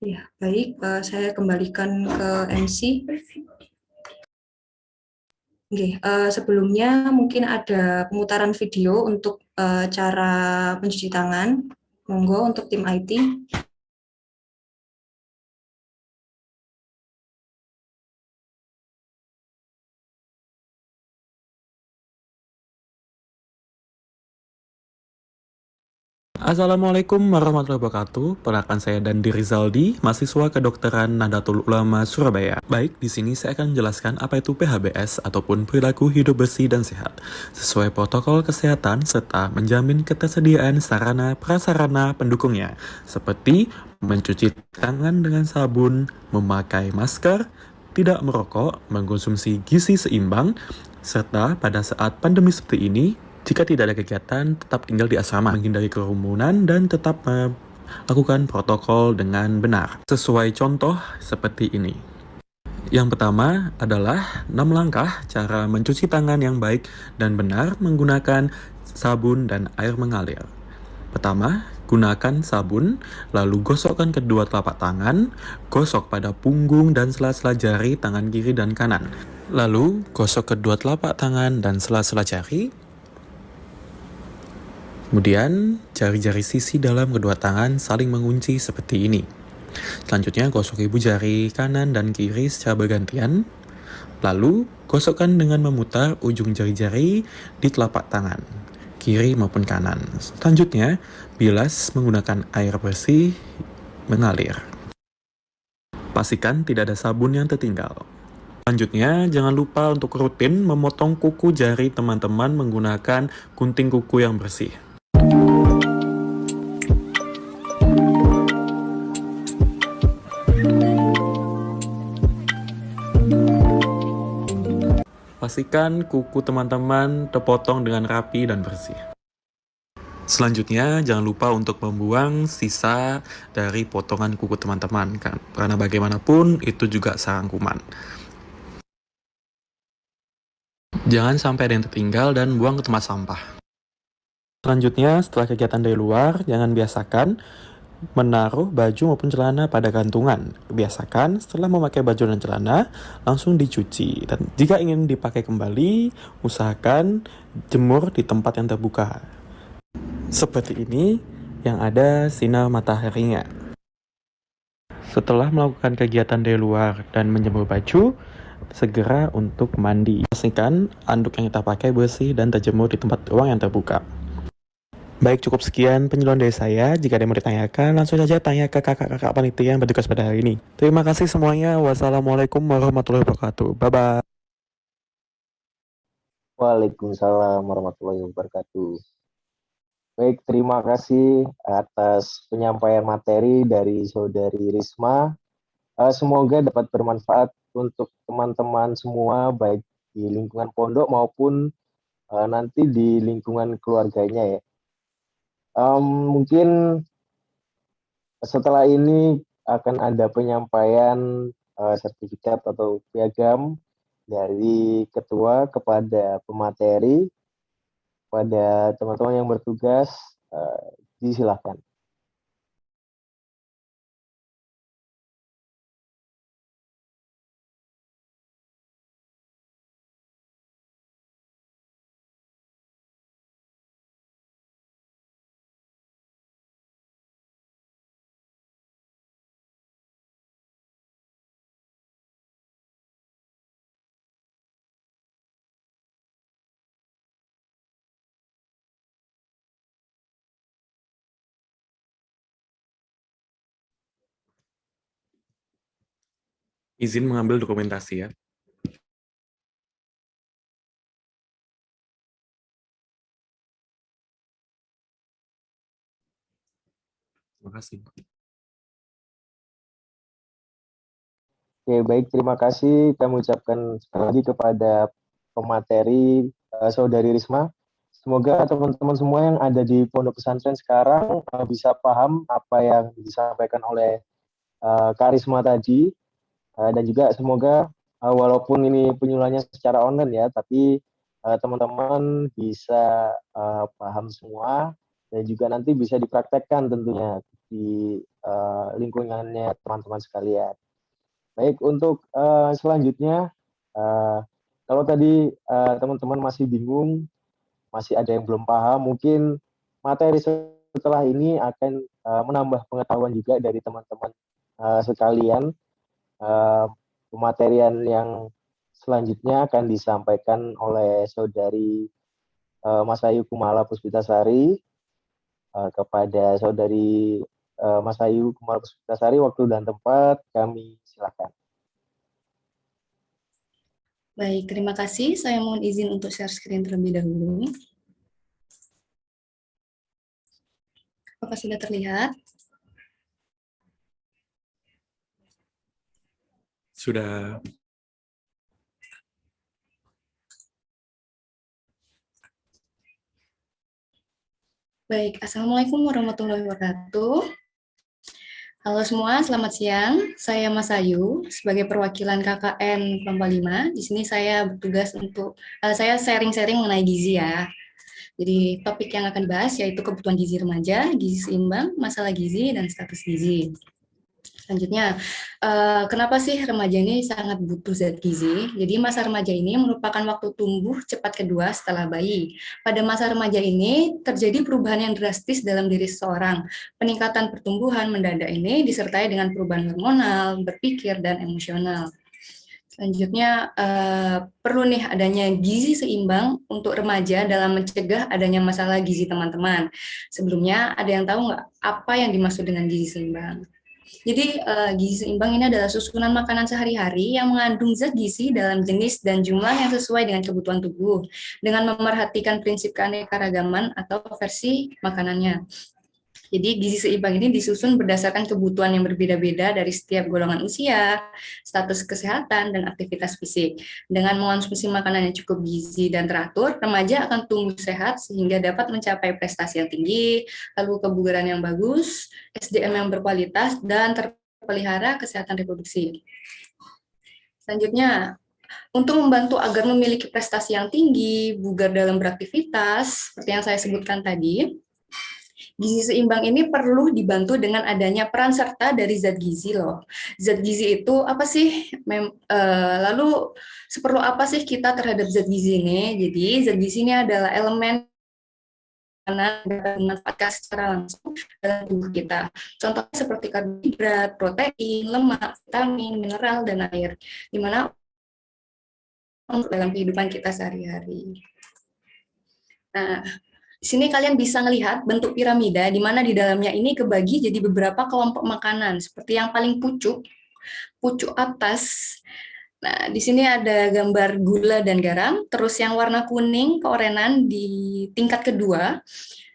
Ya, baik, saya kembalikan ke MC. Oke, sebelumnya mungkin ada pemutaran video untuk cara mencuci tangan. Monggo untuk tim IT. Assalamualaikum warahmatullahi wabarakatuh. Perkenalkan saya Dandi Rizaldi, mahasiswa kedokteran Nahdlatul Ulama Surabaya. Baik, di sini saya akan menjelaskan apa itu PHBS ataupun perilaku hidup bersih dan sehat, sesuai protokol kesehatan serta menjamin ketersediaan sarana prasarana pendukungnya, seperti mencuci tangan dengan sabun, memakai masker, tidak merokok, mengkonsumsi gizi seimbang, serta pada saat pandemi seperti ini, jika tidak ada kegiatan, tetap tinggal di asrama, menghindari kerumunan, dan tetap melakukan protokol dengan benar. Sesuai contoh seperti ini. Yang pertama adalah 6 langkah cara mencuci tangan yang baik dan benar menggunakan sabun dan air mengalir. Pertama, gunakan sabun, lalu gosokkan kedua telapak tangan, gosok pada punggung dan sela-sela jari tangan kiri dan kanan. Lalu, gosok kedua telapak tangan dan sela-sela jari. Kemudian, jari-jari sisi dalam kedua tangan saling mengunci seperti ini. Selanjutnya, gosok ibu jari kanan dan kiri secara bergantian. Lalu, gosokkan dengan memutar ujung jari-jari di telapak tangan, kiri maupun kanan. Selanjutnya, bilas menggunakan air bersih mengalir. Pastikan tidak ada sabun yang tertinggal. Selanjutnya, jangan lupa untuk rutin memotong kuku jari teman-teman menggunakan gunting kuku yang bersih. Pastikan kuku teman-teman terpotong dengan rapi dan bersih. Selanjutnya, jangan lupa untuk membuang sisa dari potongan kuku teman-teman, kan? Karena bagaimanapun itu juga sarang kuman. Jangan sampai ada yang tertinggal dan buang ke tempat sampah. Selanjutnya, setelah kegiatan dari luar, jangan biasakan menaruh baju maupun celana pada gantungan. Biasakan setelah memakai baju dan celana, langsung dicuci. Dan jika ingin dipakai kembali, usahakan jemur di tempat yang terbuka. Seperti ini, yang ada sinar mataharinya. Setelah melakukan kegiatan dari luar dan menjemur baju, segera untuk mandi. Pastikan anduk yang kita pakai bersih dan terjemur di tempat ruang yang terbuka. Baik, cukup sekian penyuluhan dari saya. Jika ada yang mau ditanyakan, langsung saja tanya ke kakak-kakak panitia yang bertugas pada hari ini. Terima kasih semuanya. Wassalamualaikum warahmatullahi wabarakatuh. Bye-bye. Waalaikumsalam warahmatullahi wabarakatuh. Baik, terima kasih atas penyampaian materi dari Saudari Risma. Semoga dapat bermanfaat untuk teman-teman semua, baik di lingkungan pondok maupun nanti di lingkungan keluarganya ya. Mungkin setelah ini akan ada penyampaian sertifikat atau piagam dari ketua kepada pemateri, pada teman-teman yang bertugas, disilakan. Izin mengambil dokumentasi ya. Terima kasih. Oke, baik, terima kasih kami ucapkan sekali lagi kepada pemateri Saudari Risma. Semoga teman-teman semua yang ada di pondok pesantren sekarang bisa paham apa yang disampaikan oleh Karisma tadi, dan juga semoga walaupun ini penyuluhannya secara online ya, tapi teman-teman bisa paham semua dan juga nanti bisa dipraktekkan tentunya di lingkungannya teman-teman sekalian. Baik, untuk selanjutnya, kalau tadi teman-teman masih bingung, masih ada yang belum paham, mungkin materi setelah ini akan menambah pengetahuan juga dari teman-teman sekalian. Pematerian yang selanjutnya akan disampaikan oleh Saudari Mas Ayu Kumala Puspitasari kepada Saudari Mas Ayu Kumala Puspitasari. Waktu dan tempat kami silakan. Baik, terima kasih. Saya mohon izin untuk share screen terlebih dahulu. Apakah sudah terlihat? Sudah. Baik, Assalamualaikum warahmatullahi wabarakatuh. Halo semua, selamat siang. Saya Mas Ayu, sebagai perwakilan KKN kelompok 5. Di sini saya bertugas untuk, saya sharing-sharing mengenai gizi ya. Jadi topik yang akan dibahas yaitu kebutuhan gizi remaja, gizi seimbang, masalah gizi, dan status gizi. Selanjutnya, kenapa sih remaja ini sangat butuh zat gizi? Jadi masa remaja ini merupakan waktu tumbuh cepat kedua setelah bayi. Pada masa remaja ini terjadi perubahan yang drastis dalam diri seseorang. Peningkatan pertumbuhan mendadak ini disertai dengan perubahan hormonal, berpikir, dan emosional. Selanjutnya, perlu nih adanya gizi seimbang untuk remaja dalam mencegah adanya masalah gizi teman-teman. Sebelumnya, ada yang tahu nggak apa yang dimaksud dengan gizi seimbang? Jadi gizi seimbang ini adalah susunan makanan sehari-hari yang mengandung zat gizi dalam jenis dan jumlah yang sesuai dengan kebutuhan tubuh, dengan memerhatikan prinsip keanekaragaman atau versi makanannya. Jadi gizi seimbang ini disusun berdasarkan kebutuhan yang berbeda-beda dari setiap golongan usia, status kesehatan, dan aktivitas fisik. Dengan mengonsumsi makanan yang cukup gizi dan teratur, remaja akan tumbuh sehat sehingga dapat mencapai prestasi yang tinggi, lalu kebugaran yang bagus, SDM yang berkualitas, dan terpelihara kesehatan reproduksi. Selanjutnya, untuk membantu agar memiliki prestasi yang tinggi, bugar dalam beraktivitas, seperti yang saya sebutkan tadi, gizi seimbang ini perlu dibantu dengan adanya peran serta dari zat gizi loh. Zat gizi itu apa sih? Lalu seperlu apa sih kita terhadap zat gizi ini? Jadi zat gizi ini adalah elemen yang dapat dimanfaatkan secara langsung dalam tubuh kita. Contohnya seperti karbohidrat, protein, lemak, vitamin, mineral, dan air. Di mana untuk dalam kehidupan kita sehari-hari. Nah, di sini kalian bisa melihat bentuk piramida di mana di dalamnya ini kebagi jadi beberapa kelompok makanan. Seperti yang paling pucuk atas. Nah, di sini ada gambar gula dan garam. Terus yang warna kuning keorenan di tingkat kedua.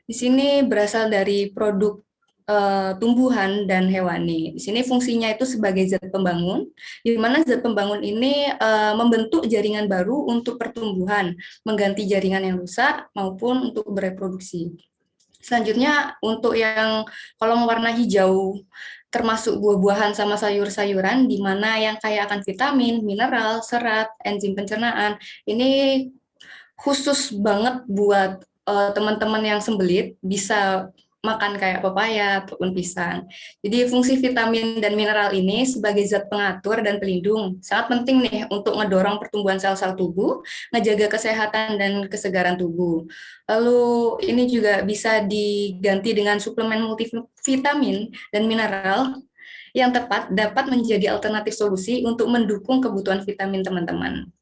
Di sini berasal dari produk tumbuhan dan hewani. Di sini fungsinya itu sebagai zat pembangun, di mana zat pembangun ini membentuk jaringan baru untuk pertumbuhan, mengganti jaringan yang rusak maupun untuk bereproduksi. Selanjutnya untuk yang kolom warna hijau, termasuk buah-buahan sama sayur-sayuran, di mana yang kaya akan vitamin, mineral, serat, enzim pencernaan, ini khusus banget buat teman-teman yang sembelit, bisa makan kayak pepaya ataupun pisang. Jadi fungsi vitamin dan mineral ini sebagai zat pengatur dan pelindung sangat penting nih untuk ngedorong pertumbuhan sel-sel tubuh, ngejaga kesehatan dan kesegaran tubuh. Lalu ini juga bisa diganti dengan suplemen multivitamin dan mineral yang tepat dapat menjadi alternatif solusi untuk mendukung kebutuhan vitamin teman-teman.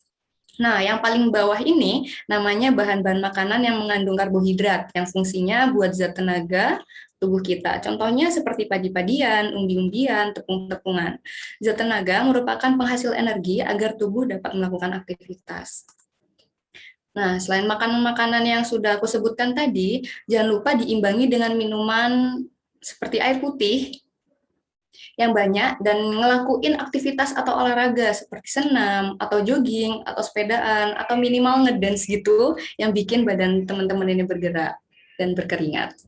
Nah, yang paling bawah ini namanya bahan-bahan makanan yang mengandung karbohidrat, yang fungsinya buat zat tenaga tubuh kita. Contohnya seperti padi-padian, umbi-umbian, tepung-tepungan. Zat tenaga merupakan penghasil energi agar tubuh dapat melakukan aktivitas. Nah, selain makanan-makanan yang sudah aku sebutkan tadi, jangan lupa diimbangi dengan minuman seperti air putih, yang banyak dan ngelakuin aktivitas atau olahraga seperti senam atau jogging atau sepedaan atau minimal ngedance gitu yang bikin badan teman-teman ini bergerak dan berkeringat.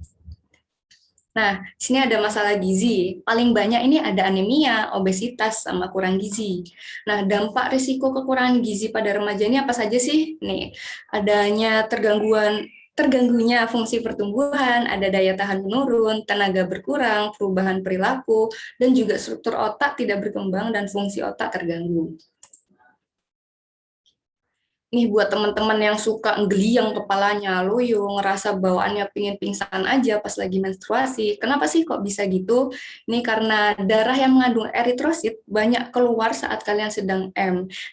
Nah, sini ada masalah gizi. Paling banyak ini ada anemia, obesitas, sama kurang gizi. Nah, dampak risiko kekurangan gizi pada remaja ini apa saja sih? Nih, adanya terganggunya fungsi pertumbuhan, ada daya tahan menurun, tenaga berkurang, perubahan perilaku, dan juga struktur otak tidak berkembang dan fungsi otak terganggu. Nih buat teman-teman yang suka nggeliang kepalanya, loyo, ngerasa bawaannya pingin pingsan aja pas lagi menstruasi. Kenapa sih kok bisa gitu? Ini karena darah yang mengandung eritrosit banyak keluar saat kalian sedang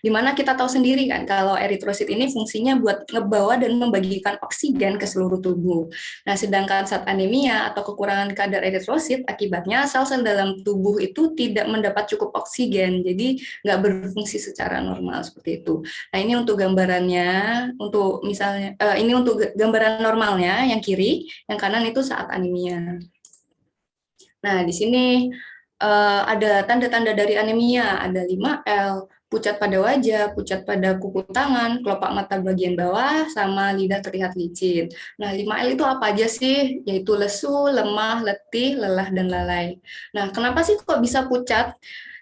dimana kita tahu sendiri kan kalau eritrosit ini fungsinya buat ngebawa dan membagikan oksigen ke seluruh tubuh. Nah, sedangkan saat anemia atau kekurangan kadar eritrosit, akibatnya sel-sel dalam tubuh itu tidak mendapat cukup oksigen, jadi nggak berfungsi secara normal seperti itu. Nah, ini untuk untuk misalnya ini untuk gambaran normalnya yang kiri, yang kanan itu saat anemia. Nah, di sini ada tanda-tanda dari anemia, ada 5L, pucat pada wajah, pucat pada kuku tangan, kelopak mata bagian bawah, sama lidah terlihat licin. Nah, 5L itu apa aja sih? Yaitu lesu, lemah, letih, lelah, dan lalai. Nah, kenapa sih kok bisa pucat?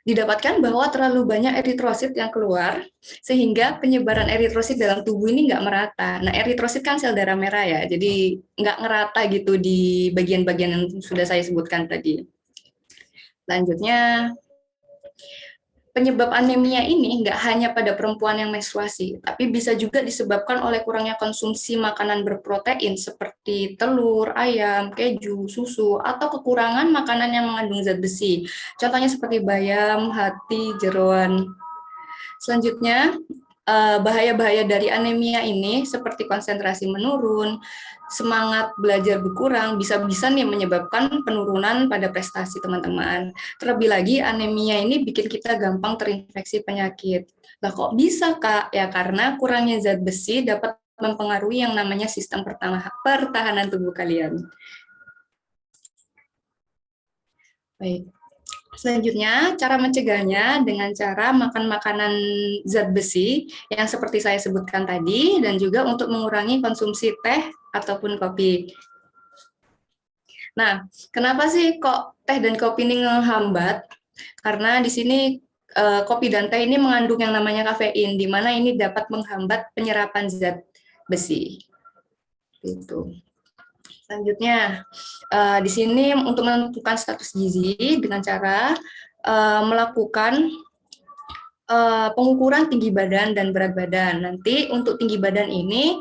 Didapatkan bahwa terlalu banyak eritrosit yang keluar, sehingga penyebaran eritrosit dalam tubuh ini nggak merata. Nah, eritrosit kan sel darah merah ya, jadi nggak ngerata gitu di bagian-bagian yang sudah saya sebutkan tadi. Selanjutnya, penyebab anemia ini nggak hanya pada perempuan yang menstruasi, tapi bisa juga disebabkan oleh kurangnya konsumsi makanan berprotein seperti telur, ayam, keju, susu, atau kekurangan makanan yang mengandung zat besi. Contohnya seperti bayam, hati, jeroan. Selanjutnya, bahaya-bahaya dari anemia ini seperti konsentrasi menurun, semangat belajar berkurang, bisa-bisa nih menyebabkan penurunan pada prestasi teman-teman. Terlebih lagi anemia ini bikin kita gampang terinfeksi penyakit. Lah kok bisa Kak? Ya karena kurangnya zat besi dapat mempengaruhi yang namanya sistem pertahanan tubuh kalian. Baik. Selanjutnya, cara mencegahnya dengan cara makan makanan zat besi yang seperti saya sebutkan tadi, dan juga untuk mengurangi konsumsi teh ataupun kopi. Nah, kenapa sih kok teh dan kopi ini ngehambat? Karena di sini kopi dan teh ini mengandung yang namanya kafein, di mana ini dapat menghambat penyerapan zat besi. Itu. Selanjutnya, di sini untuk menentukan status gizi dengan cara melakukan pengukuran tinggi badan dan berat badan. Nanti untuk tinggi badan ini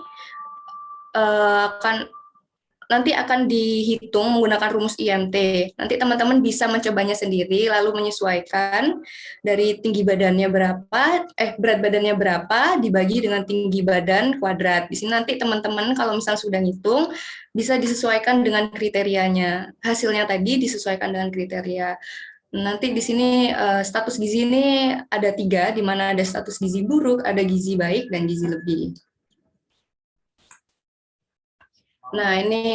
akan dihitung menggunakan rumus IMT. Nanti teman-teman bisa mencobanya sendiri, lalu menyesuaikan dari tinggi badannya berapa, berat badannya berapa dibagi dengan tinggi badan kuadrat. Di sini nanti teman-teman kalau misalnya sudah ngitung, bisa disesuaikan dengan kriterianya. Hasilnya tadi disesuaikan dengan kriteria. Nanti di sini status gizi ini ada 3, di mana ada status gizi buruk, ada gizi baik, dan gizi lebih. Nah, ini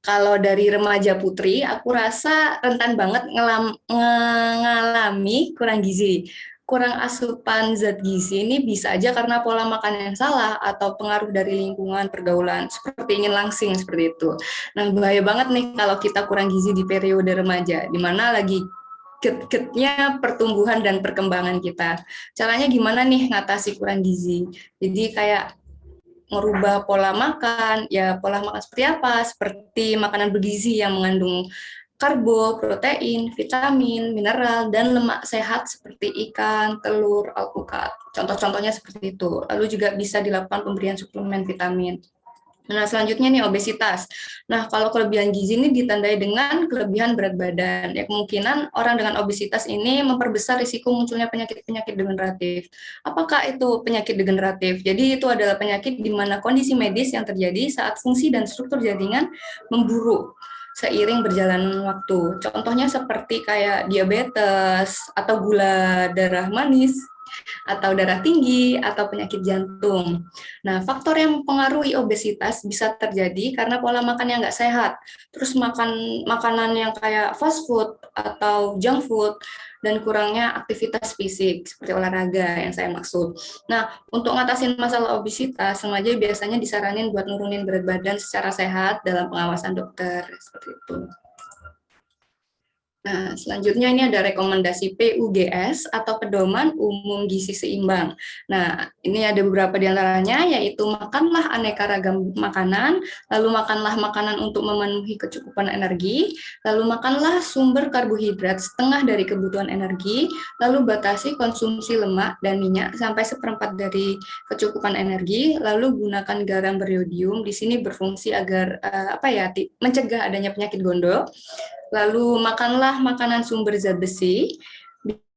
kalau dari remaja putri, aku rasa rentan banget mengalami kurang gizi. Kurang asupan zat gizi ini bisa aja karena pola makan yang salah atau pengaruh dari lingkungan pergaulan, seperti ingin langsing seperti itu. Nah, bahaya banget nih kalau kita kurang gizi di periode remaja, di mana lagi get-getnya pertumbuhan dan perkembangan kita. Caranya gimana nih ngatasi kurang gizi? Jadi kayak merubah pola makan, ya pola makan seperti apa? Seperti makanan bergizi yang mengandung karbo, protein, vitamin, mineral, dan lemak sehat seperti ikan, telur, alpukat. Contoh-contohnya seperti itu. Lalu juga bisa dilakukan pemberian suplemen vitamin. Nah, selanjutnya nih obesitas. Nah, kalau kelebihan gizi ini ditandai dengan kelebihan berat badan. Ya, kemungkinan orang dengan obesitas ini memperbesar risiko munculnya penyakit-penyakit degeneratif. Apakah itu penyakit degeneratif? Jadi itu adalah penyakit di mana kondisi medis yang terjadi saat fungsi dan struktur jaringan memburuk seiring berjalannya waktu. Contohnya seperti kayak diabetes atau gula darah manis, atau darah tinggi, atau penyakit jantung. Nah, faktor yang mempengaruhi obesitas bisa terjadi karena pola makan yang nggak sehat, terus makan makanan yang kayak fast food atau junk food, dan kurangnya aktivitas fisik seperti olahraga yang saya maksud. Nah, untuk ngatasin masalah obesitas, remaja biasanya disaranin buat nurunin berat badan secara sehat dalam pengawasan dokter, seperti itu. Nah, selanjutnya ini ada rekomendasi PUGS atau Pedoman Umum Gizi Seimbang. Nah, ini ada beberapa di antaranya, yaitu makanlah aneka ragam makanan, lalu makanlah makanan untuk memenuhi kecukupan energi, lalu makanlah sumber karbohidrat setengah dari kebutuhan energi, lalu batasi konsumsi lemak dan minyak sampai 1/4 dari kecukupan energi, lalu gunakan garam beriodium. Di sini berfungsi agar mencegah adanya penyakit gondok. Lalu makanlah makanan sumber zat besi,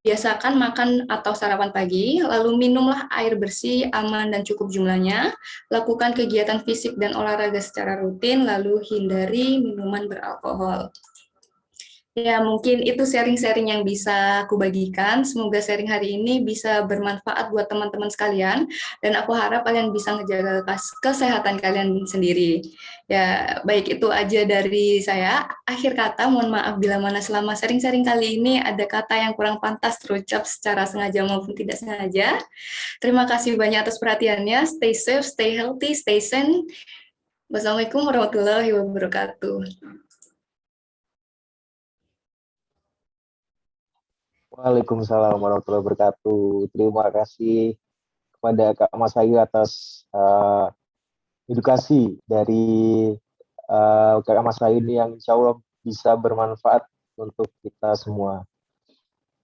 biasakan makan atau sarapan pagi, lalu minumlah air bersih, aman dan cukup jumlahnya, lakukan kegiatan fisik dan olahraga secara rutin, lalu hindari minuman beralkohol. Ya, mungkin itu sharing-sharing yang bisa aku bagikan. Semoga sharing hari ini bisa bermanfaat buat teman-teman sekalian, dan aku harap kalian bisa ngejaga kesehatan kalian sendiri. Ya, baik itu aja dari saya. Akhir kata, mohon maaf bila mana selama sharing-sharing kali ini ada kata yang kurang pantas terucap secara sengaja maupun tidak sengaja. Terima kasih banyak atas perhatiannya. Stay safe, stay healthy, stay sane. Wassalamualaikum warahmatullahi wabarakatuh. Waalaikumsalam warahmatullahi wabarakatuh. Terima kasih kepada Kak Mas Ayu atas edukasi dari Kak Mas Ayu ini yang insya Allah bisa bermanfaat untuk kita semua.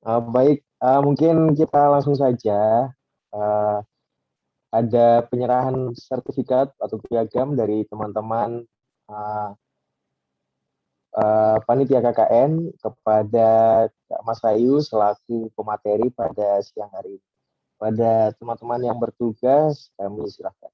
Baik, mungkin kita langsung saja. Ada penyerahan sertifikat atau piagam dari teman-teman panitia KKN kepada Kak Mas Ayu selaku pemateri pada siang hari ini. Pada teman-teman yang bertugas, kami silakan.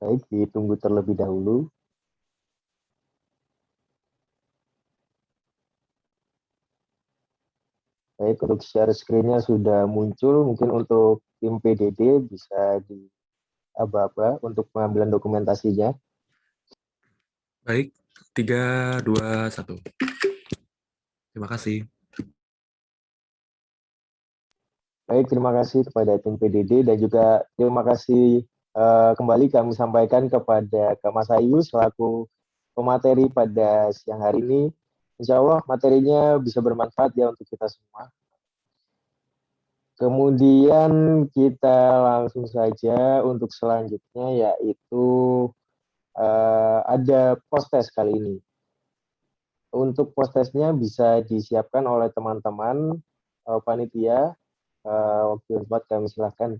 Baik, ditunggu terlebih dahulu. Baik, untuk share screen-nya sudah muncul. Mungkin untuk tim PDD bisa di aba-aba untuk pengambilan dokumentasinya. Baik, 3, 2, 1. Terima kasih. Baik, terima kasih kepada tim PDD dan juga terima kasih kembali kami sampaikan kepada Kak Mas Ayu selaku pemateri pada siang hari ini. Insya Allah materinya bisa bermanfaat ya untuk kita semua. Kemudian kita langsung saja untuk selanjutnya yaitu ada post-test kali ini. Untuk post-testnya bisa disiapkan oleh teman-teman panitia. Waktu tempat kami silakan.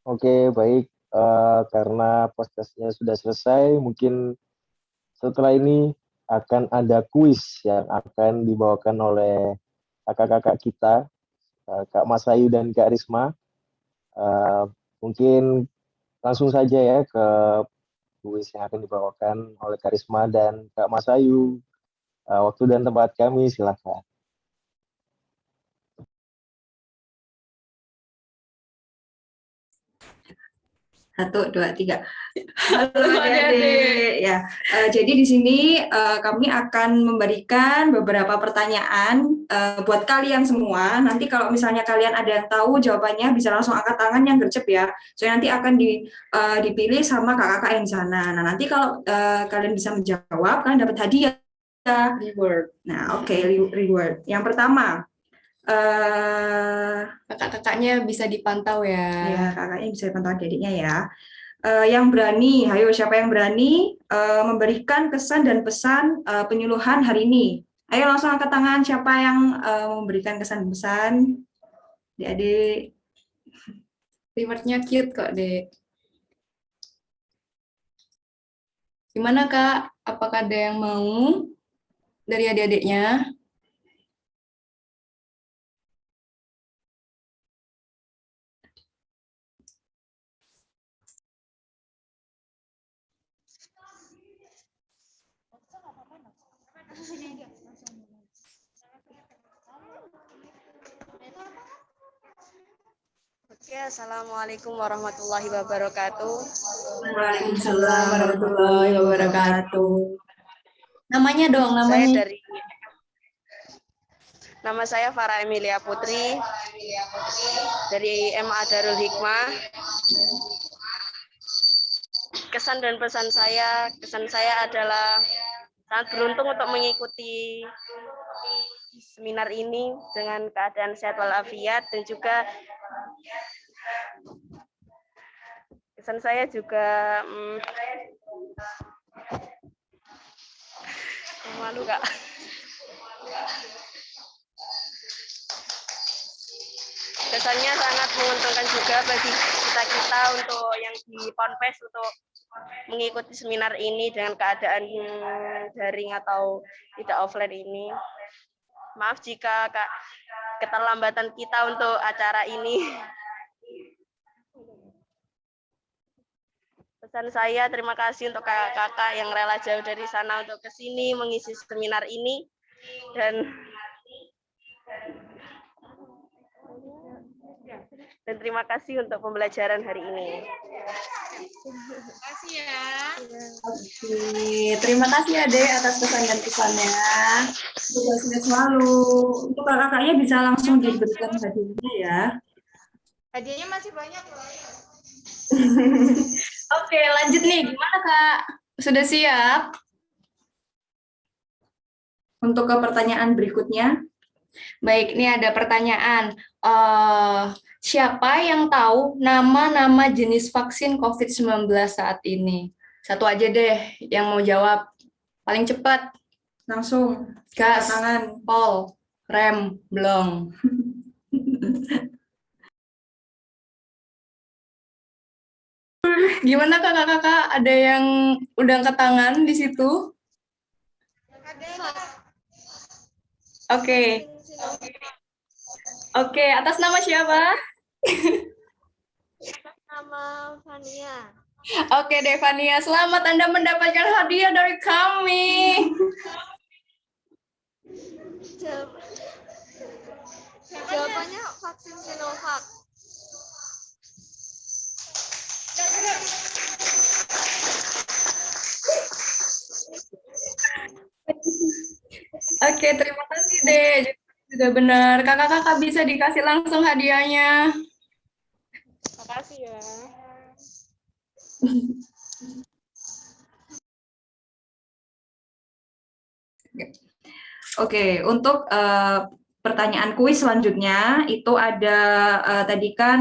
Oke, baik. Karena podcastnya sudah selesai, mungkin setelah ini akan ada kuis yang akan dibawakan oleh kakak-kakak kita, Kak Mas Ayu dan Kak Risma. Mungkin langsung saja ya ke kuis yang akan dibawakan oleh Kak Risma dan Kak Mas Ayu. Waktu dan tempat kami, silakan. 1, 2, 3. Halo adik-adik. Ya, jadi di sini kami akan memberikan beberapa pertanyaan buat kalian semua. Nanti kalau misalnya kalian ada yang tahu jawabannya bisa langsung angkat tangan yang gercep ya. Soalnya nanti akan dipilih sama kakak-kakak yang di sana. Nah, nanti kalau kalian bisa menjawab, kalian dapat hadiah. Reward. Nah, oke, reward. Yang pertama, Kakak-kakaknya bisa dipantau ya. ya, kakaknya bisa dipantau adiknya ya. Yang berani, ayo siapa yang berani memberikan kesan dan pesan penyuluhan hari ini? Ayo langsung angkat tangan siapa yang memberikan kesan dan pesan. Adik-adik. Rewardnya cute kok, Dek. Gimana, Kak? Apakah ada yang mau dari adik-adiknya? Oke, assalamualaikum warahmatullahi wabarakatuh. Waalaikumsalam warahmatullahi wabarakatuh. Namanya dong, namanya. Nama saya Farah Emilia Putri dari MA Darul Hikmah. Kesan saya adalah sangat beruntung untuk mengikuti seminar ini dengan keadaan sehat walafiat, dan juga kesan saya juga malu Kak. Kesannya sangat menguntungkan juga bagi kita untuk yang di Ponpes untuk mengikuti seminar ini dengan keadaan daring atau tidak offline ini. Maaf jika keterlambatan kita untuk acara ini. Pesan saya terima kasih untuk kakak-kakak yang rela jauh dari sana untuk ke sini mengisi seminar ini, dan terima kasih untuk pembelajaran hari ini. Terima kasih ya. Oke, terima kasih Adek atas pesan dan pesannya. Tugasnya selalu. Untuk kakak-kakaknya bisa langsung diberikan hadiahnya ya. Hadiahnya masih banyak loh. Oke, lanjut nih. Gimana, Kak? Sudah siap? Untuk ke pertanyaan berikutnya. Baik, ini ada pertanyaan. Siapa yang tahu nama-nama jenis vaksin COVID-19 saat ini? Satu aja deh yang mau jawab. Paling cepat. Langsung. Gas, tangan. pol, rem, blong. Gimana kakak-kakak? Ada yang udah angkat tangan di situ? Oke. Oke, atas nama siapa? Nama Fania. Oke, Devania, selamat Anda mendapatkan hadiah dari kami. Jawabannya vaksin Sinovac. Oke, terima kasih, Dek. Sudah benar. Kakak-kakak bisa dikasih langsung hadiahnya. Makasih ya. Oke, untuk pertanyaan kuis selanjutnya itu ada tadi kan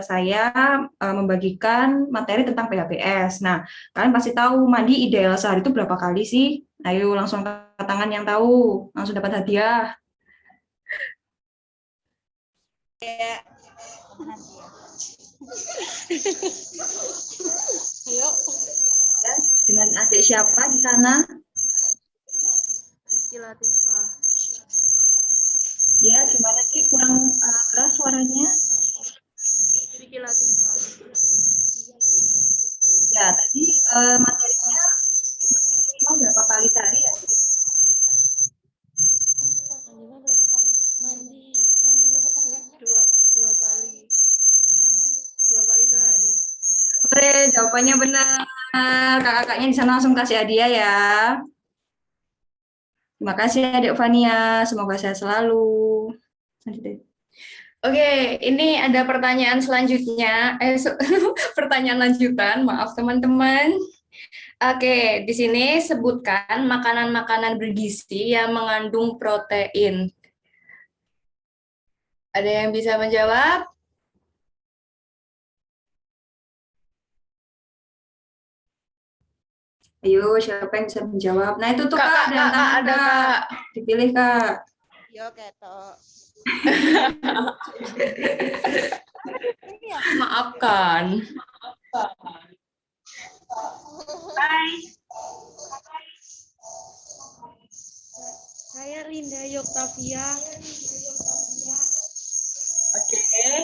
saya membagikan materi tentang PHBS. Nah, kalian pasti tahu mandi ideal sehari itu berapa kali sih? Ayo langsung angkat tangan yang tahu, langsung dapat hadiah. Ayo. Ya, dengan adik siapa di sana? Kiki Latifah. Ya, gimana Ki? Kurang keras suaranya? Kiki Latifah. Ya, tadi materinya minimal berapa kali sehari ya? Mandi berapa kali? Dua kali. 2 kali sehari. Oke, jawabannya benar. Kakak-kakaknya di sana langsung kasih hadiah ya. Terima kasih Adik Fania, semoga sehat selalu. Oke, ini ada pertanyaan selanjutnya. Pertanyaan lanjutan, maaf teman-teman. Oke, di sini sebutkan makanan-makanan bergizi yang mengandung protein. Ada yang bisa menjawab? Ayo, siapa yang bisa menjawab? Nah, itu tuh Kak, Kak, ada tangan, ada Kak. Kak. Dipilih Kak. Yo ketok. Maafkan. Hai. Saya Linda Yoktavia. Oke,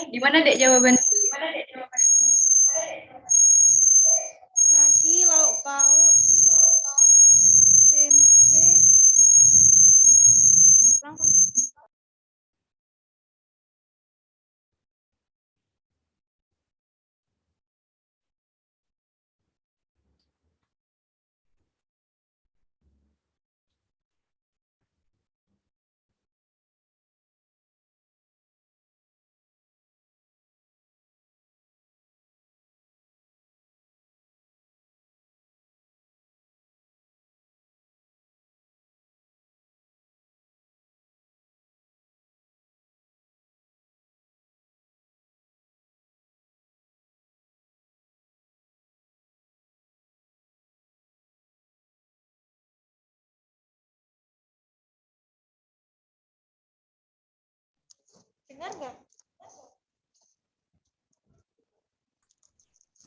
gimana Dek jawabannya? Nasi, lauk pauk, tempe. Langsung. Dengar nggak?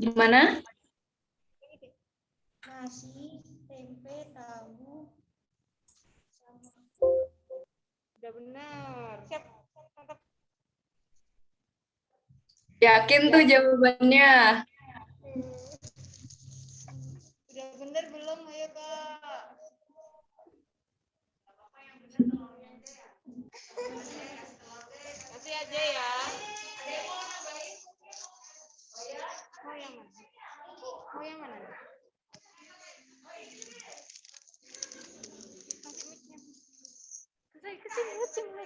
Gimana? Nasi, tempe, tahu, sama. Udah benar. Siap. Mantap. Yakin tuh jawabannya? Udah benar belum? Ayo Kak. Kasih aja ya. Mau yang mana? Mau yang mana? Kesini.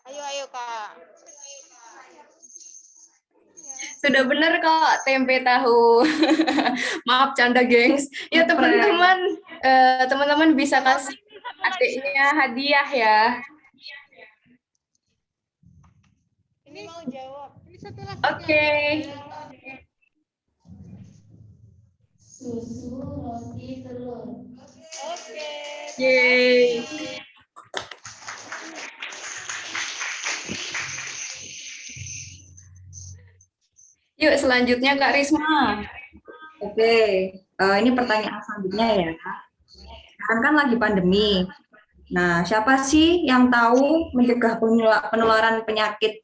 Ayo Kak. Sudah benar kok, tempe tahu. Maaf canda, gengs. Ya teman-teman, teman-teman bisa kasih adiknya hadiah ya. Ini mau jawab. Ini satu lagi. Oke. Susu, roti, telur. Oke. Yeay. Yuk selanjutnya Kak Risma. Oke, ini pertanyaan selanjutnya ya. Sekarang kan lagi pandemi. Nah, siapa sih yang tahu mencegah penularan penyakit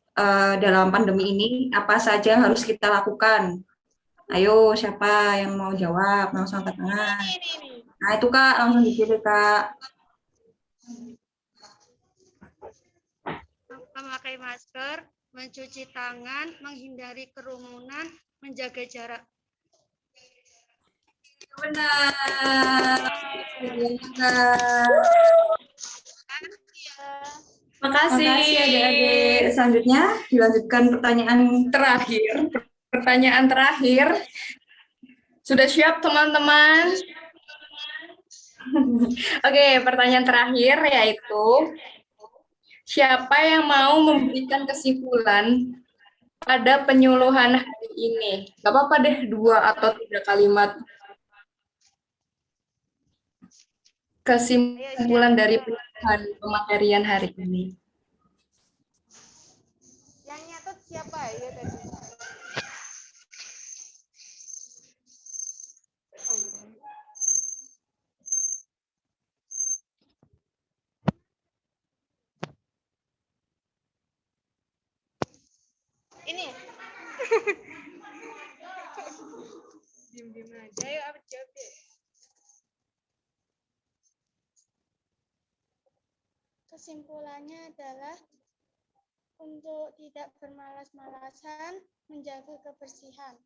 dalam pandemi ini? Apa saja yang harus kita lakukan? Ayo, siapa yang mau jawab? Langsung angkat tangan. Nah, itu Kak, langsung dipilih Kak. Memakai masker, mencuci tangan, menghindari kerumunan, menjaga jarak. Benar. Makasih adik-adik. Selanjutnya dilanjutkan pertanyaan terakhir. Pertanyaan terakhir. Sudah siap teman-teman? Oke, pertanyaan terakhir yaitu siapa yang mau memberikan kesimpulan pada penyuluhan hari ini? Gak apa-apa deh 2 atau 3 kalimat kesimpulan dari penyuluhan pematerian hari ini. Yang nyatet siapa ya tadi? Ini. Diam-diam aja. Ayo, apa jawab deh. Kesimpulannya adalah untuk tidak bermalas-malasan, menjaga kebersihan.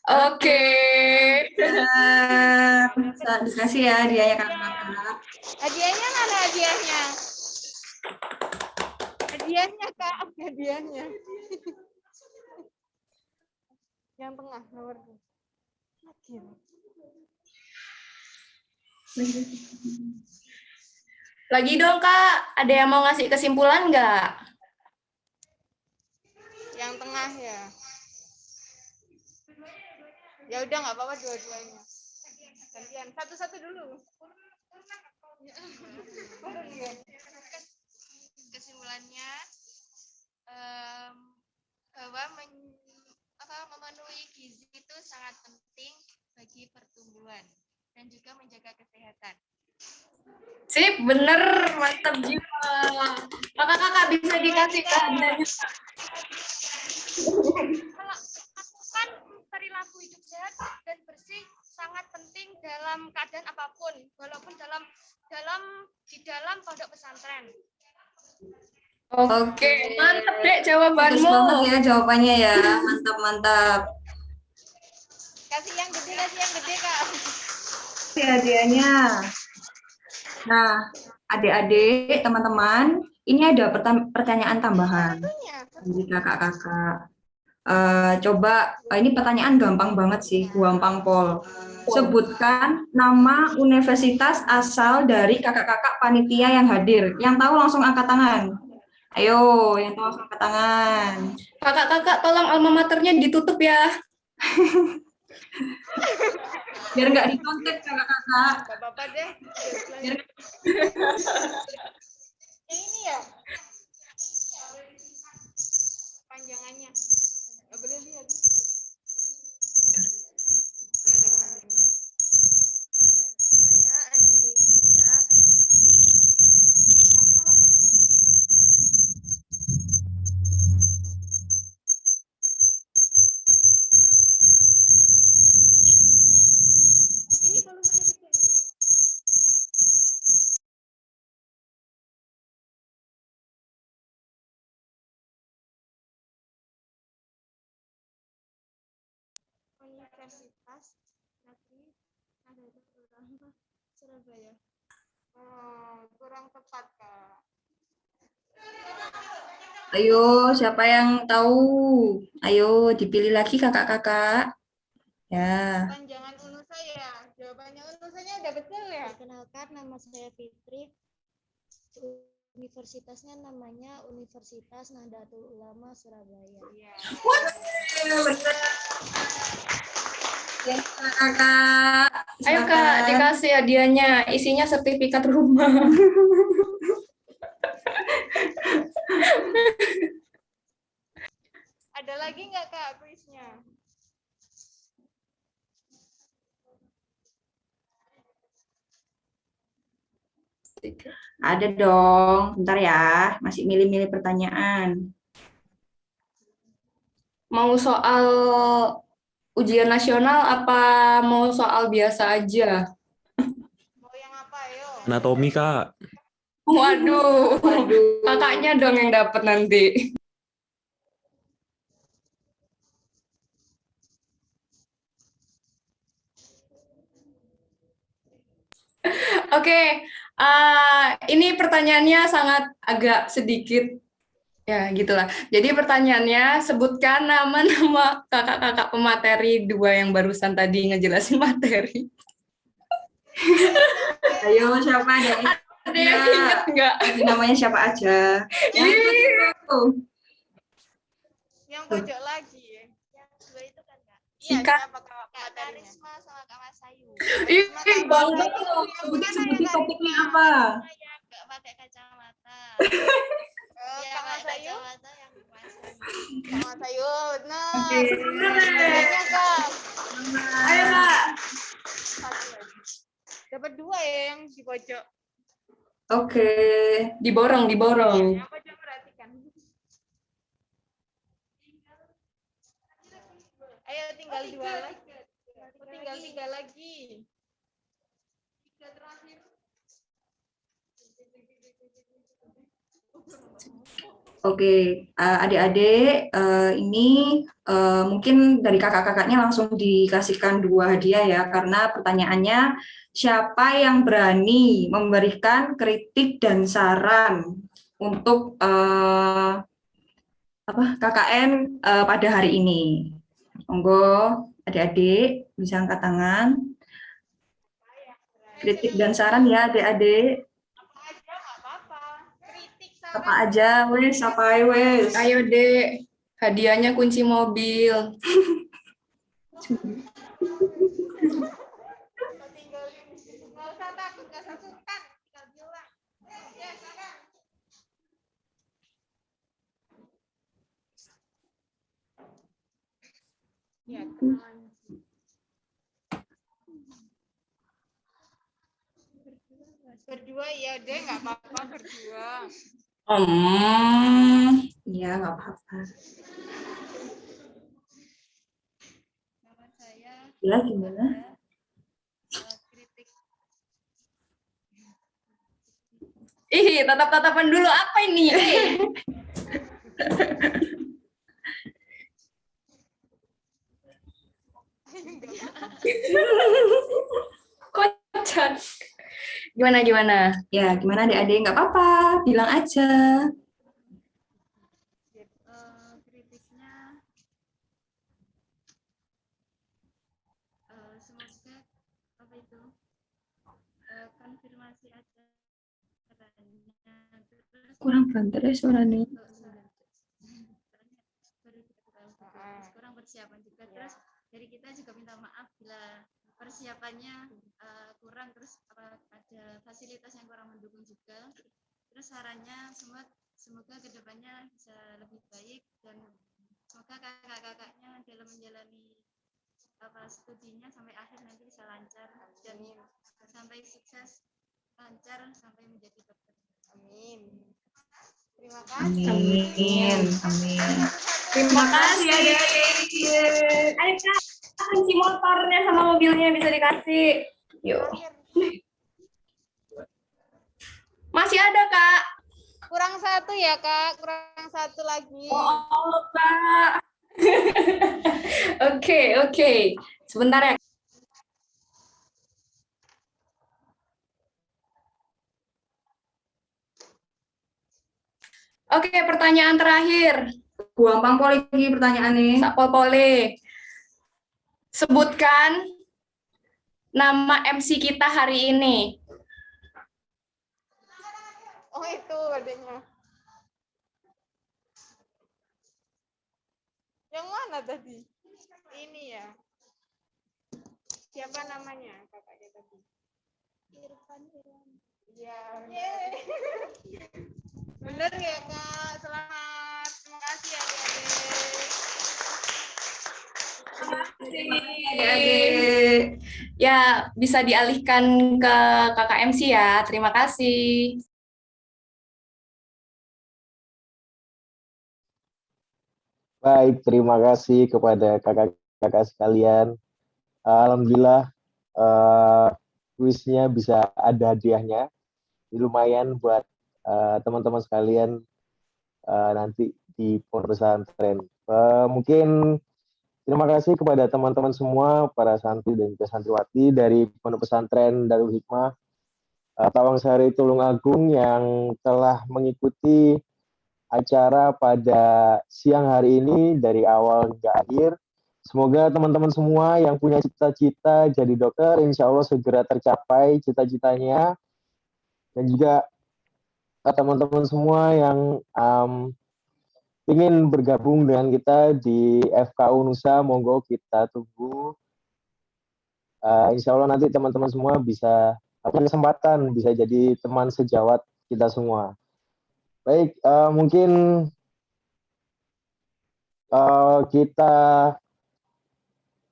Oke. Dikasih ya hadiahnya kakak-kakak. Hadiahnya mana hadiahnya? Hadiahnya Kak, hadiahnya. Yang tengah nomor 2. Lagi dong Kak, ada yang mau ngasih kesimpulan nggak? Yang tengah ya. Ya udah nggak apa-apa dua-duanya. Gantian, satu-satu dulu. Kesimpulannya bahwa memenuhi gizi itu sangat penting bagi pertumbuhan dan juga menjaga kesehatan. Sip, bener, mantap jiwa. Kakak-kakak bisa dikasih hadiahnya. Melakukan perilaku hidup sehat dan bersih sangat penting dalam keadaan apapun, walaupun di dalam pondok pesantren. Oke, mantap dek Bagus jawabanmu. banget ya jawabannya ya. Mantap. Kasih yang gede Kak. Kasih hadiahnya. Nah, adik-adik, teman-teman, ini ada pertanyaan tambahan dari kakak-kakak. Coba, ini pertanyaan gampang banget sih, gampang pol. Sebutkan nama universitas asal dari kakak-kakak panitia yang hadir. Yang tahu langsung angkat tangan. Ayo, yang tahu langsung angkat tangan. Kakak-kakak tolong alma maternya ditutup ya. Biar nggak dikontek kakak-kakak. Gak apa-apa deh. Biar... Yang ini ya. Panjangannya. Gak boleh lihat. Saya Andini Widya. Ini volumenya kecil ini, Bang. Universitas Negeri Nahdlatul Ulama Surabaya. Oh, kurang tepat, Kak. Ayo, siapa yang tahu? Ayo, dipilih lagi kakak-kakak. Ya. Panjangan unusa ya. Jawabannya unusanya udah betul ya. Perkenalkan, nama saya Fitri. Universitasnya namanya Universitas Nahdlatul Ulama Surabaya. Iya. Ya, kakak. Ayo Kak, dikasih hadiahnya. Isinya sertifikat rumah. Ada lagi nggak Kak kuisnya? Ada dong. Bentar ya, masih milih-milih pertanyaan. Mau soal ujian nasional apa mau soal biasa aja? Mau yang apa, yo? Anatomi, Kak. Waduh, kakaknya dong yang dapat nanti. Oke, ini pertanyaannya sangat agak sedikit ya gitulah. Jadi pertanyaannya sebutkan nama-nama kakak-kakak pemateri 2 yang barusan tadi ngejelasin materi. Ayo, siapa ada yang Ada yang ingat nggak? namanya siapa aja? Yang pojok lagi. Yang dua itu kan Kak? Iya, Sika. siapa Kak Kak materinya? Karisma sama Kak Masayu. Ih, bangga. Sebutin topiknya apa? Saya nggak pakai kacamata. Kak Mas Ayu. Kak Mas Ayu, benar. Oke. Sebenarnya Kak. Ayo Kak. Satu lagi. Dapat 2 ya yang di pojok. Oke, diborong. Yang pojok perhatikan. Ayo tinggal 2 lagi. Tinggal 3 lagi. 3 terakhir. Oke, adik-adik, ini mungkin dari kakak-kakaknya langsung dikasihkan 2 hadiah ya, karena pertanyaannya siapa yang berani memberikan kritik dan saran untuk KKN pada hari ini. Monggo adik-adik bisa angkat tangan. Kritik dan saran ya adik-adik. Apa aja wes, apa wes. Ayo Dek, hadiahnya kunci mobil. Nggak usah takut, nggak usah sungkan. Tinggal bilang. Ya, sana. Ya, kenalan. Berdua ya deh, nggak apa-apa berdua. Iya nggak apa-apa. Nama saya Ya gimana? kritik. Ih, tatap-tatapan dulu apa ini? Kocak. Gimana? Ya gimana adik-adik nggak apa-apa, bilang aja. Kritiknya semoga apa itu konfirmasi aja Kurang banter ya suaranya. kurang persiapan juga, terus dari kita juga minta maaf bila persiapannya kurang, terus ada fasilitas yang kurang mendukung juga. Terus sarannya semoga kedepannya bisa lebih baik, dan semoga kakak-kakaknya dalam menjalani studinya sampai akhir nanti bisa lancar dan sampai sukses, lancar sampai menjadi dokter. Amin. Terima kasih. Amin. Terima kasih adik-adik. Ayo Kak, kunci motornya sama mobilnya bisa dikasih. Yuk. Masih ada Kak. Kurang 1 ya Kak, kurang 1 lagi. Oh Kak. Oke. Sebentar ya. Oke, pertanyaan terakhir. Gampang lagi pertanyaannya. Sakpol Pole. Sebutkan nama MC kita hari ini. Oh itu adanya. Yang mana tadi? Ini ya. Siapa namanya kakaknya tadi? Irfan. Iya. Bener ya Kak, selamat. Terima kasih Adik-adik. Ya, bisa dialihkan ke kakak MC ya. Terima kasih. Baik, terima kasih kepada kakak-kakak sekalian. Alhamdulillah kuisnya bisa ada hadiahnya. Lumayan buat teman-teman sekalian nanti di pondok pesantren. Mungkin terima kasih kepada teman-teman semua, para santri dan juga santriwati dari pondok pesantren Darul Hikmah Tawangsari Tulungagung yang telah mengikuti acara pada siang hari ini dari awal hingga akhir. Semoga teman-teman semua yang punya cita-cita jadi dokter, insya Allah segera tercapai cita-citanya. Dan juga teman-teman semua yang ingin bergabung dengan kita di FKU Nusa, monggo kita tunggu. Insya Allah nanti teman-teman semua bisa punya kesempatan, bisa jadi teman sejawat kita semua. Baik, mungkin kita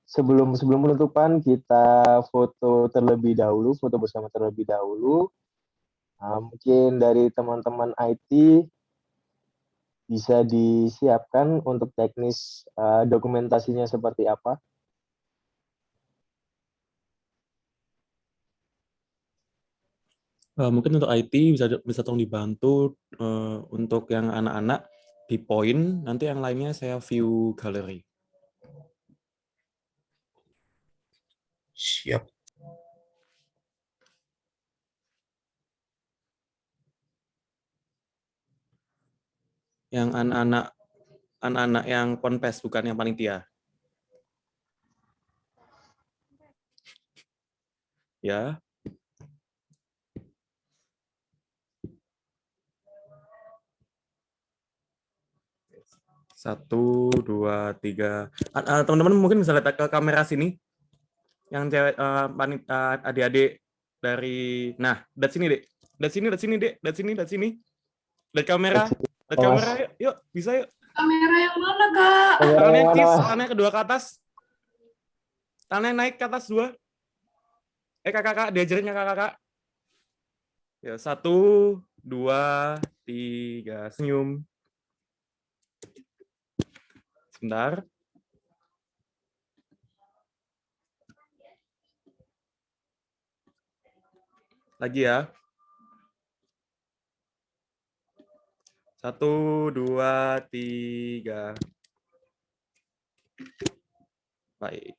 sebelum penutupan kita foto bersama terlebih dahulu. Mungkin dari teman-teman IT bisa disiapkan untuk teknis dokumentasinya seperti apa. Mungkin untuk IT bisa tolong dibantu untuk yang anak-anak di point, nanti yang lainnya saya view gallery. Siap. Yang anak-anak yang ponpes, bukan yang panitia. Ya. Satu, dua, tiga. Teman-teman mungkin bisa lihat ke kamera sini. Yang cewek adik-adik dari, nah, dari sini dek, dari sini dek, dari sini, dari kamera, yuk, bisa yuk. Kamera yang mana, Kak? Tangannya kiss, tangannya kedua ke atas, tangannya naik ke atas dua. Kakak, diajarin kakak. Ya, 1, 2, 3, senyum. Sebentar. Lagi ya. 1, 2, 3. Baik.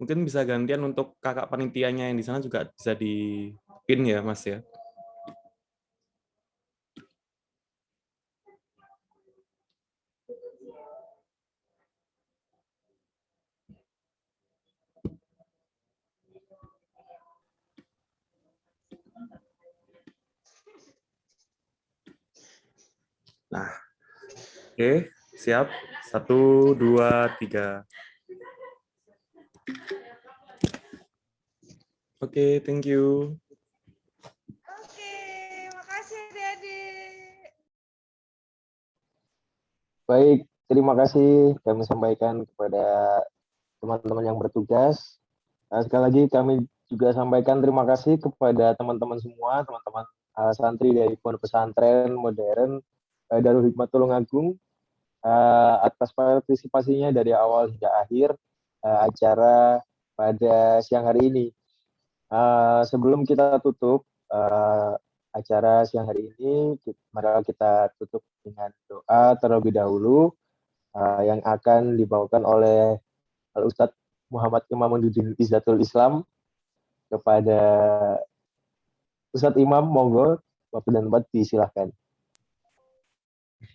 Mungkin bisa gantian untuk kakak panitianya yang di sana juga bisa di-pin ya, Mas ya. Nah, oke, siap. 1, 2, 3. Oke, thank you. Oke, makasih adik-adik. Baik, terima kasih kami sampaikan kepada teman-teman yang bertugas. Sekali lagi kami juga sampaikan terima kasih kepada teman-teman semua, teman-teman santri dari Pondok Pesantren Modern Darul Hikmah Tulungagung atas partisipasinya dari awal hingga akhir acara pada siang hari ini. Sebelum kita tutup acara siang hari ini, mari kita tutup dengan doa terlebih dahulu yang akan dibawakan oleh Al-Ustadz Muhammad Imamuddin Izzatul Islam. Kepada Ustadz Imam, monggo, waktu dan tempat disilahkan.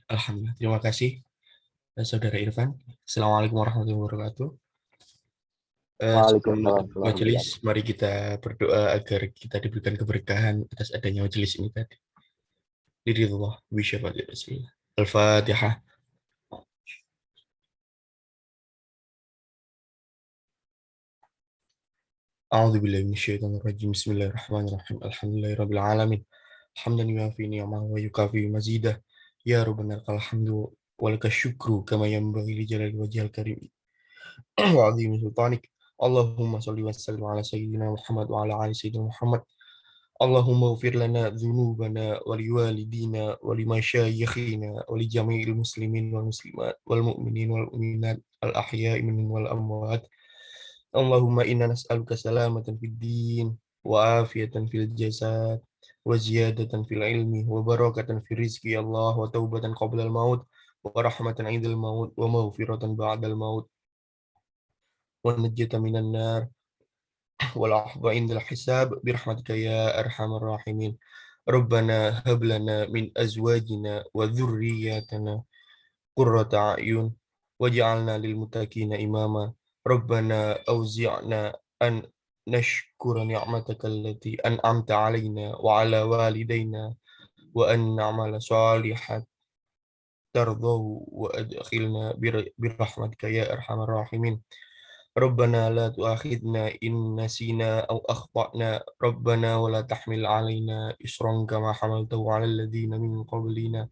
Alhamdulillah, terima kasih Saudara Irfan. Assalamualaikum warahmatullahi wabarakatuh. Sebelum majelis, mari kita berdoa agar kita diberikan keberkahan atas adanya majelis ini tadi. Liridullah wa syafaati Rasulillah. Al-Fatihah. A'udzu billahi minasyaitonir rajim. Bismillahirrahmanirrahim. Alhamdulillahirabbil alamin. Hamdan yuafi ni'amahu wa yukafi mazidah. Ya Rabbana lakal hamdu wa lakal syukru kama yanbaghi li jalali wajhil karim wa 'azimi sultanik. Allahumma shalli wa sallim ala sayyidina Muhammad wa ala ali sayyidina Muhammad. Allahumma ighfir lana dzunubana wa liwalidina wa limasyayikhina wa li jami'il muslimin wal muslimat wal mu'minin wal mu'minat al ahya'i minhum wal amwat. Allahumma inna nas'aluka salamatan fid din wa afiyatan fil jasad wa ziyadatan fil ilmi wa barakatan fil rizqi ya Allah wa taubatan qabla al maut wa rahmatan 'indal maut wa maghfiratan ba'dal maut wa najjatan minan nar wal 'afwa 'indal hisab bi rahmatika ya arhamar rahimin. Rabbana hab lana min azwajina wa dhurriyyatina qurrata a'yun waj'alna lil muttaqina imama. Rabbana auzi'na an nashkura ni'mataka allati an'amta 'alaina wa 'ala walidayna wa an na'mala shalihan tardahu wa adkhilna bi rahmatika ya arhamar rahimin. ربنا لا تؤاخذنا إن نسينا أو أخطأنا ربنا ولا تحمل علينا إصرا كما حملته على الذين من قبلنا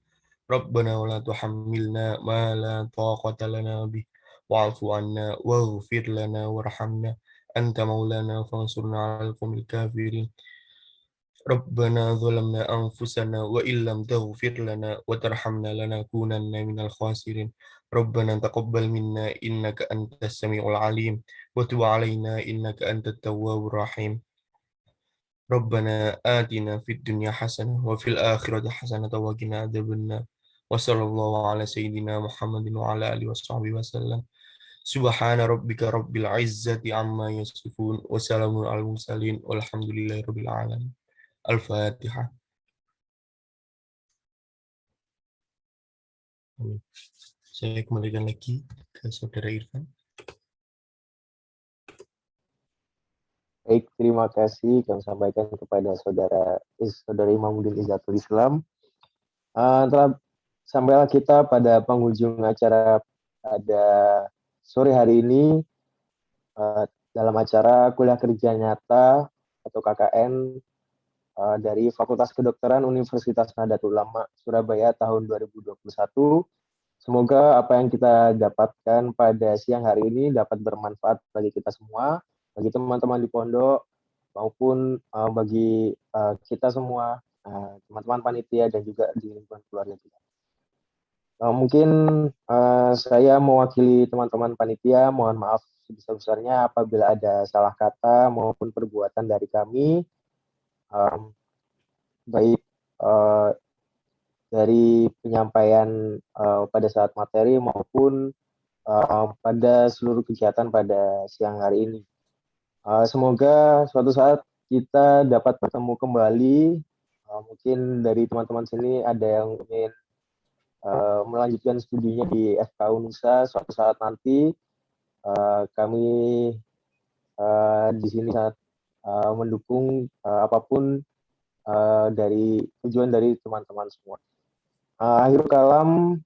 ربنا ولا تحملنا ما لا طاقة لنا به واعف عنا واغفر لنا وارحمنا أنت مولانا فانصرنا على القوم الكافرين ربنا ظلمنا أنفسنا وإن لم تغفر لنا وترحمنا لنكونن من الخاسرين ربنا تقبل منا إنك أنت السميع العليم وتب علينا إنك أنت التواب الرحيم ربنا آتنا في الدنيا حسنة وفي الآخرة حسنة وقنا عذاب النار وصلى الله على سيدنا محمد وعلى آله وصحبه وسلم سبحان ربك رب العزة عما يصفون وسلام على المرسلين والحمد لله رب العالمين Al-Fatihah. Amin. Saya kembalikan lagi ke Saudara Irfan. Baik, terima kasih kami sampaikan kepada Saudara Imamuddin Izzatul Islam. Telah sampailah kita pada penghujung acara pada sore hari ini dalam acara kuliah kerja nyata atau KKN dari Fakultas Kedokteran Universitas Nahdlatul Ulama Surabaya tahun 2021. Semoga apa yang kita dapatkan pada siang hari ini dapat bermanfaat bagi kita semua, bagi teman-teman di pondok, maupun bagi kita semua, teman-teman panitia dan juga di lingkungan keluarga kita. Mungkin saya mewakili teman-teman panitia, mohon maaf sebesar-besarnya apabila ada salah kata maupun perbuatan dari kami. Baik dari penyampaian pada saat materi maupun pada seluruh kegiatan pada siang hari ini. Semoga suatu saat kita dapat bertemu kembali. Mungkin dari teman-teman sini ada yang ingin melanjutkan studinya di FK Unisa suatu saat nanti. Kami di sini sangat mendukung apapun dari tujuan dari teman-teman semua. Akhirul kalam,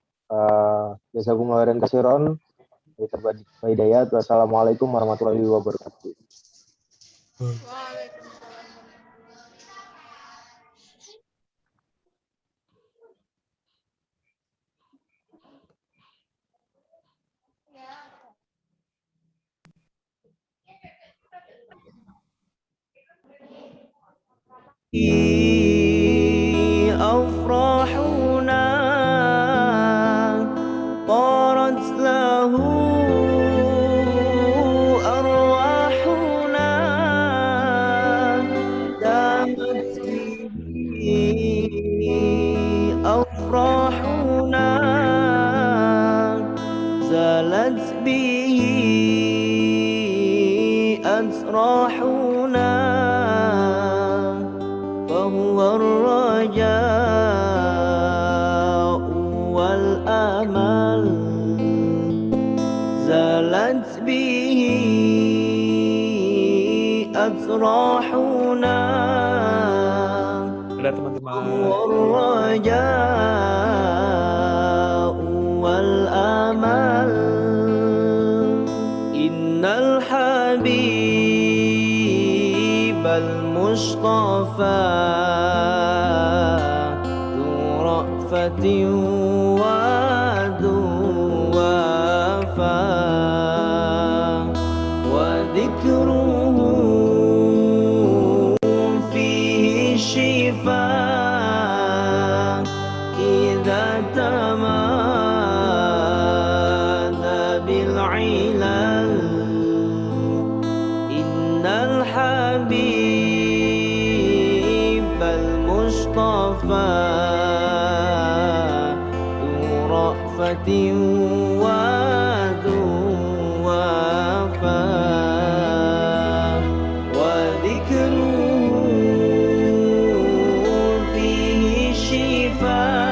jazakumullahu khairan katsiran. Hidayat. Wassalamualaikum warahmatullahi wabarakatuh. أفراحنا طارت له أرواحنا دامت به أفراحنا زالت به أسراحنا فهو الرجاء والأمل زالت به أسراحنا فهو الرجاء والأمل إن الحبيب المصطفى ذو رأفة وذو وفاء وذكره فيه شفاء إذا تمادى بالعلل إن الحبيب المصطفى ذو رأفة وذو وفاء وذكره فيه شفاء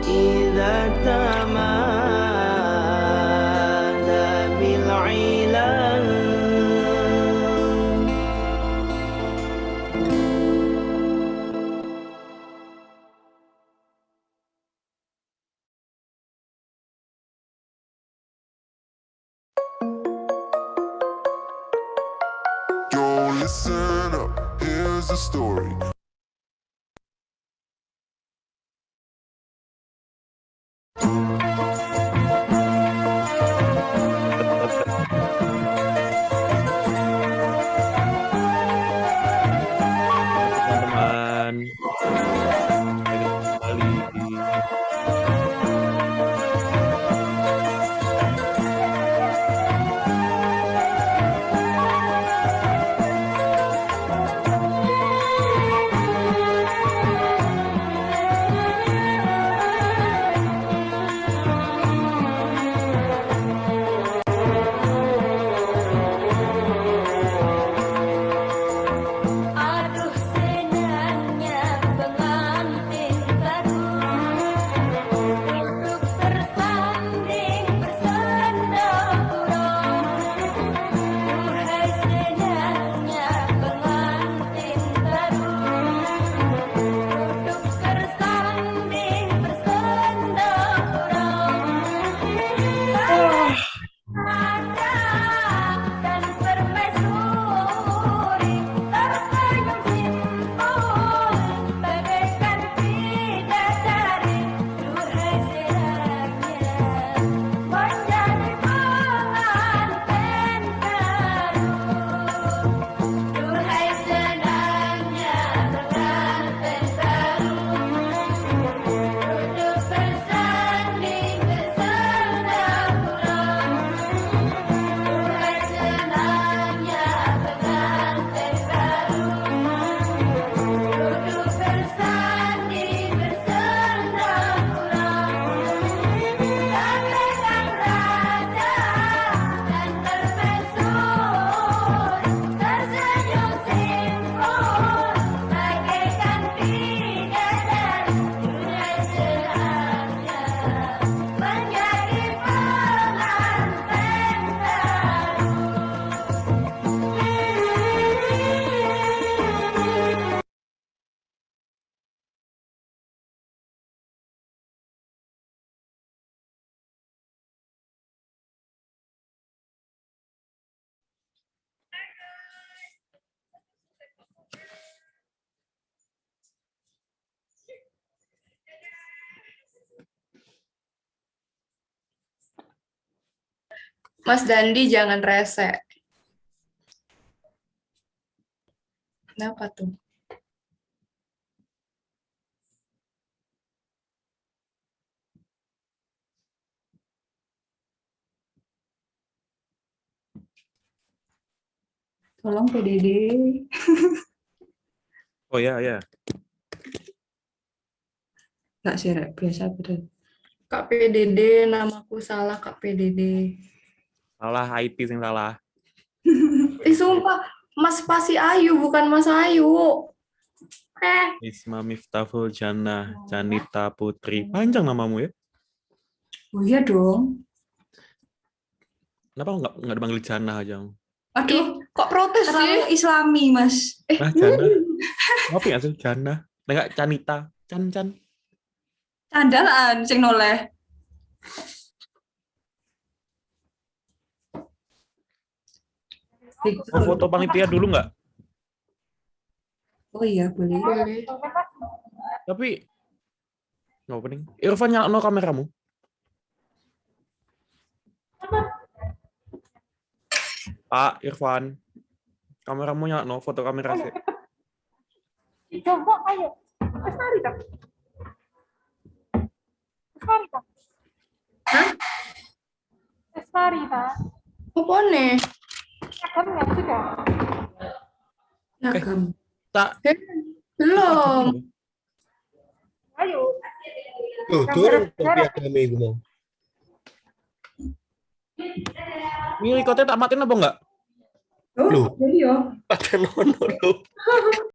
إذا تمادى بالعلل listen up, here's the story. Teman-teman, kembali di Aduh senangnya pengantin baru duduk bersanding bersandar gurau. Duhai senangnya pengantin baru duduk bersanding bersandar gurau. Ada dan permaisuri tersenyum simpul bagaikan bidadari. Duhai senangnya menjadi pengantin baru. Duhai senangnya pengantin baru duduk bersanding bersandar gurau. Duhai senangnya pengantin baru duduk bersanding bersandar gurau. Bagaikan raja dan permaisuri tersenyum simpul bagaikan bidadari. Duhai senangnya menjadi pengantin baru. Mas Dandi jangan rese. Kenapa tuh? Tolong PDD. Oh ya, ya. Nggak sih, Rek. Biasa betul. Kak PDD, namaku salah Kak PDD. Salah IT sing salah. Sumpah, Mas Pasi Ayu bukan Mas Ayu. Isma Miftahul Jannah, Janita Putri. Panjang namamu ya? Oh iya dong. Kenapa nggak dipanggil Jannah aja? Aduh, kok protes terlalu sih? Islami, Mas. Ah, Jannah. Apa ya sih Jannah? Enggak Canita, Can. Candalan sing noleh. Mau foto panitia dulu nggak? Oh iya, boleh. Boleh. Tapi nggak penting. Irfan nyalakan kameramu. Pak Irfan, kameramu nyalakan foto kamera sih. Coba ayo. Lestari tak? Lestari tak? Hah? Lestari tak? Apa nih? Kan nggak sudah. Tak. Belum. Ayo. Tuh, turun tapi agama itu mau. Ini recordnya tak matiin apa enggak? Oh, jadi ya. Pakai nono.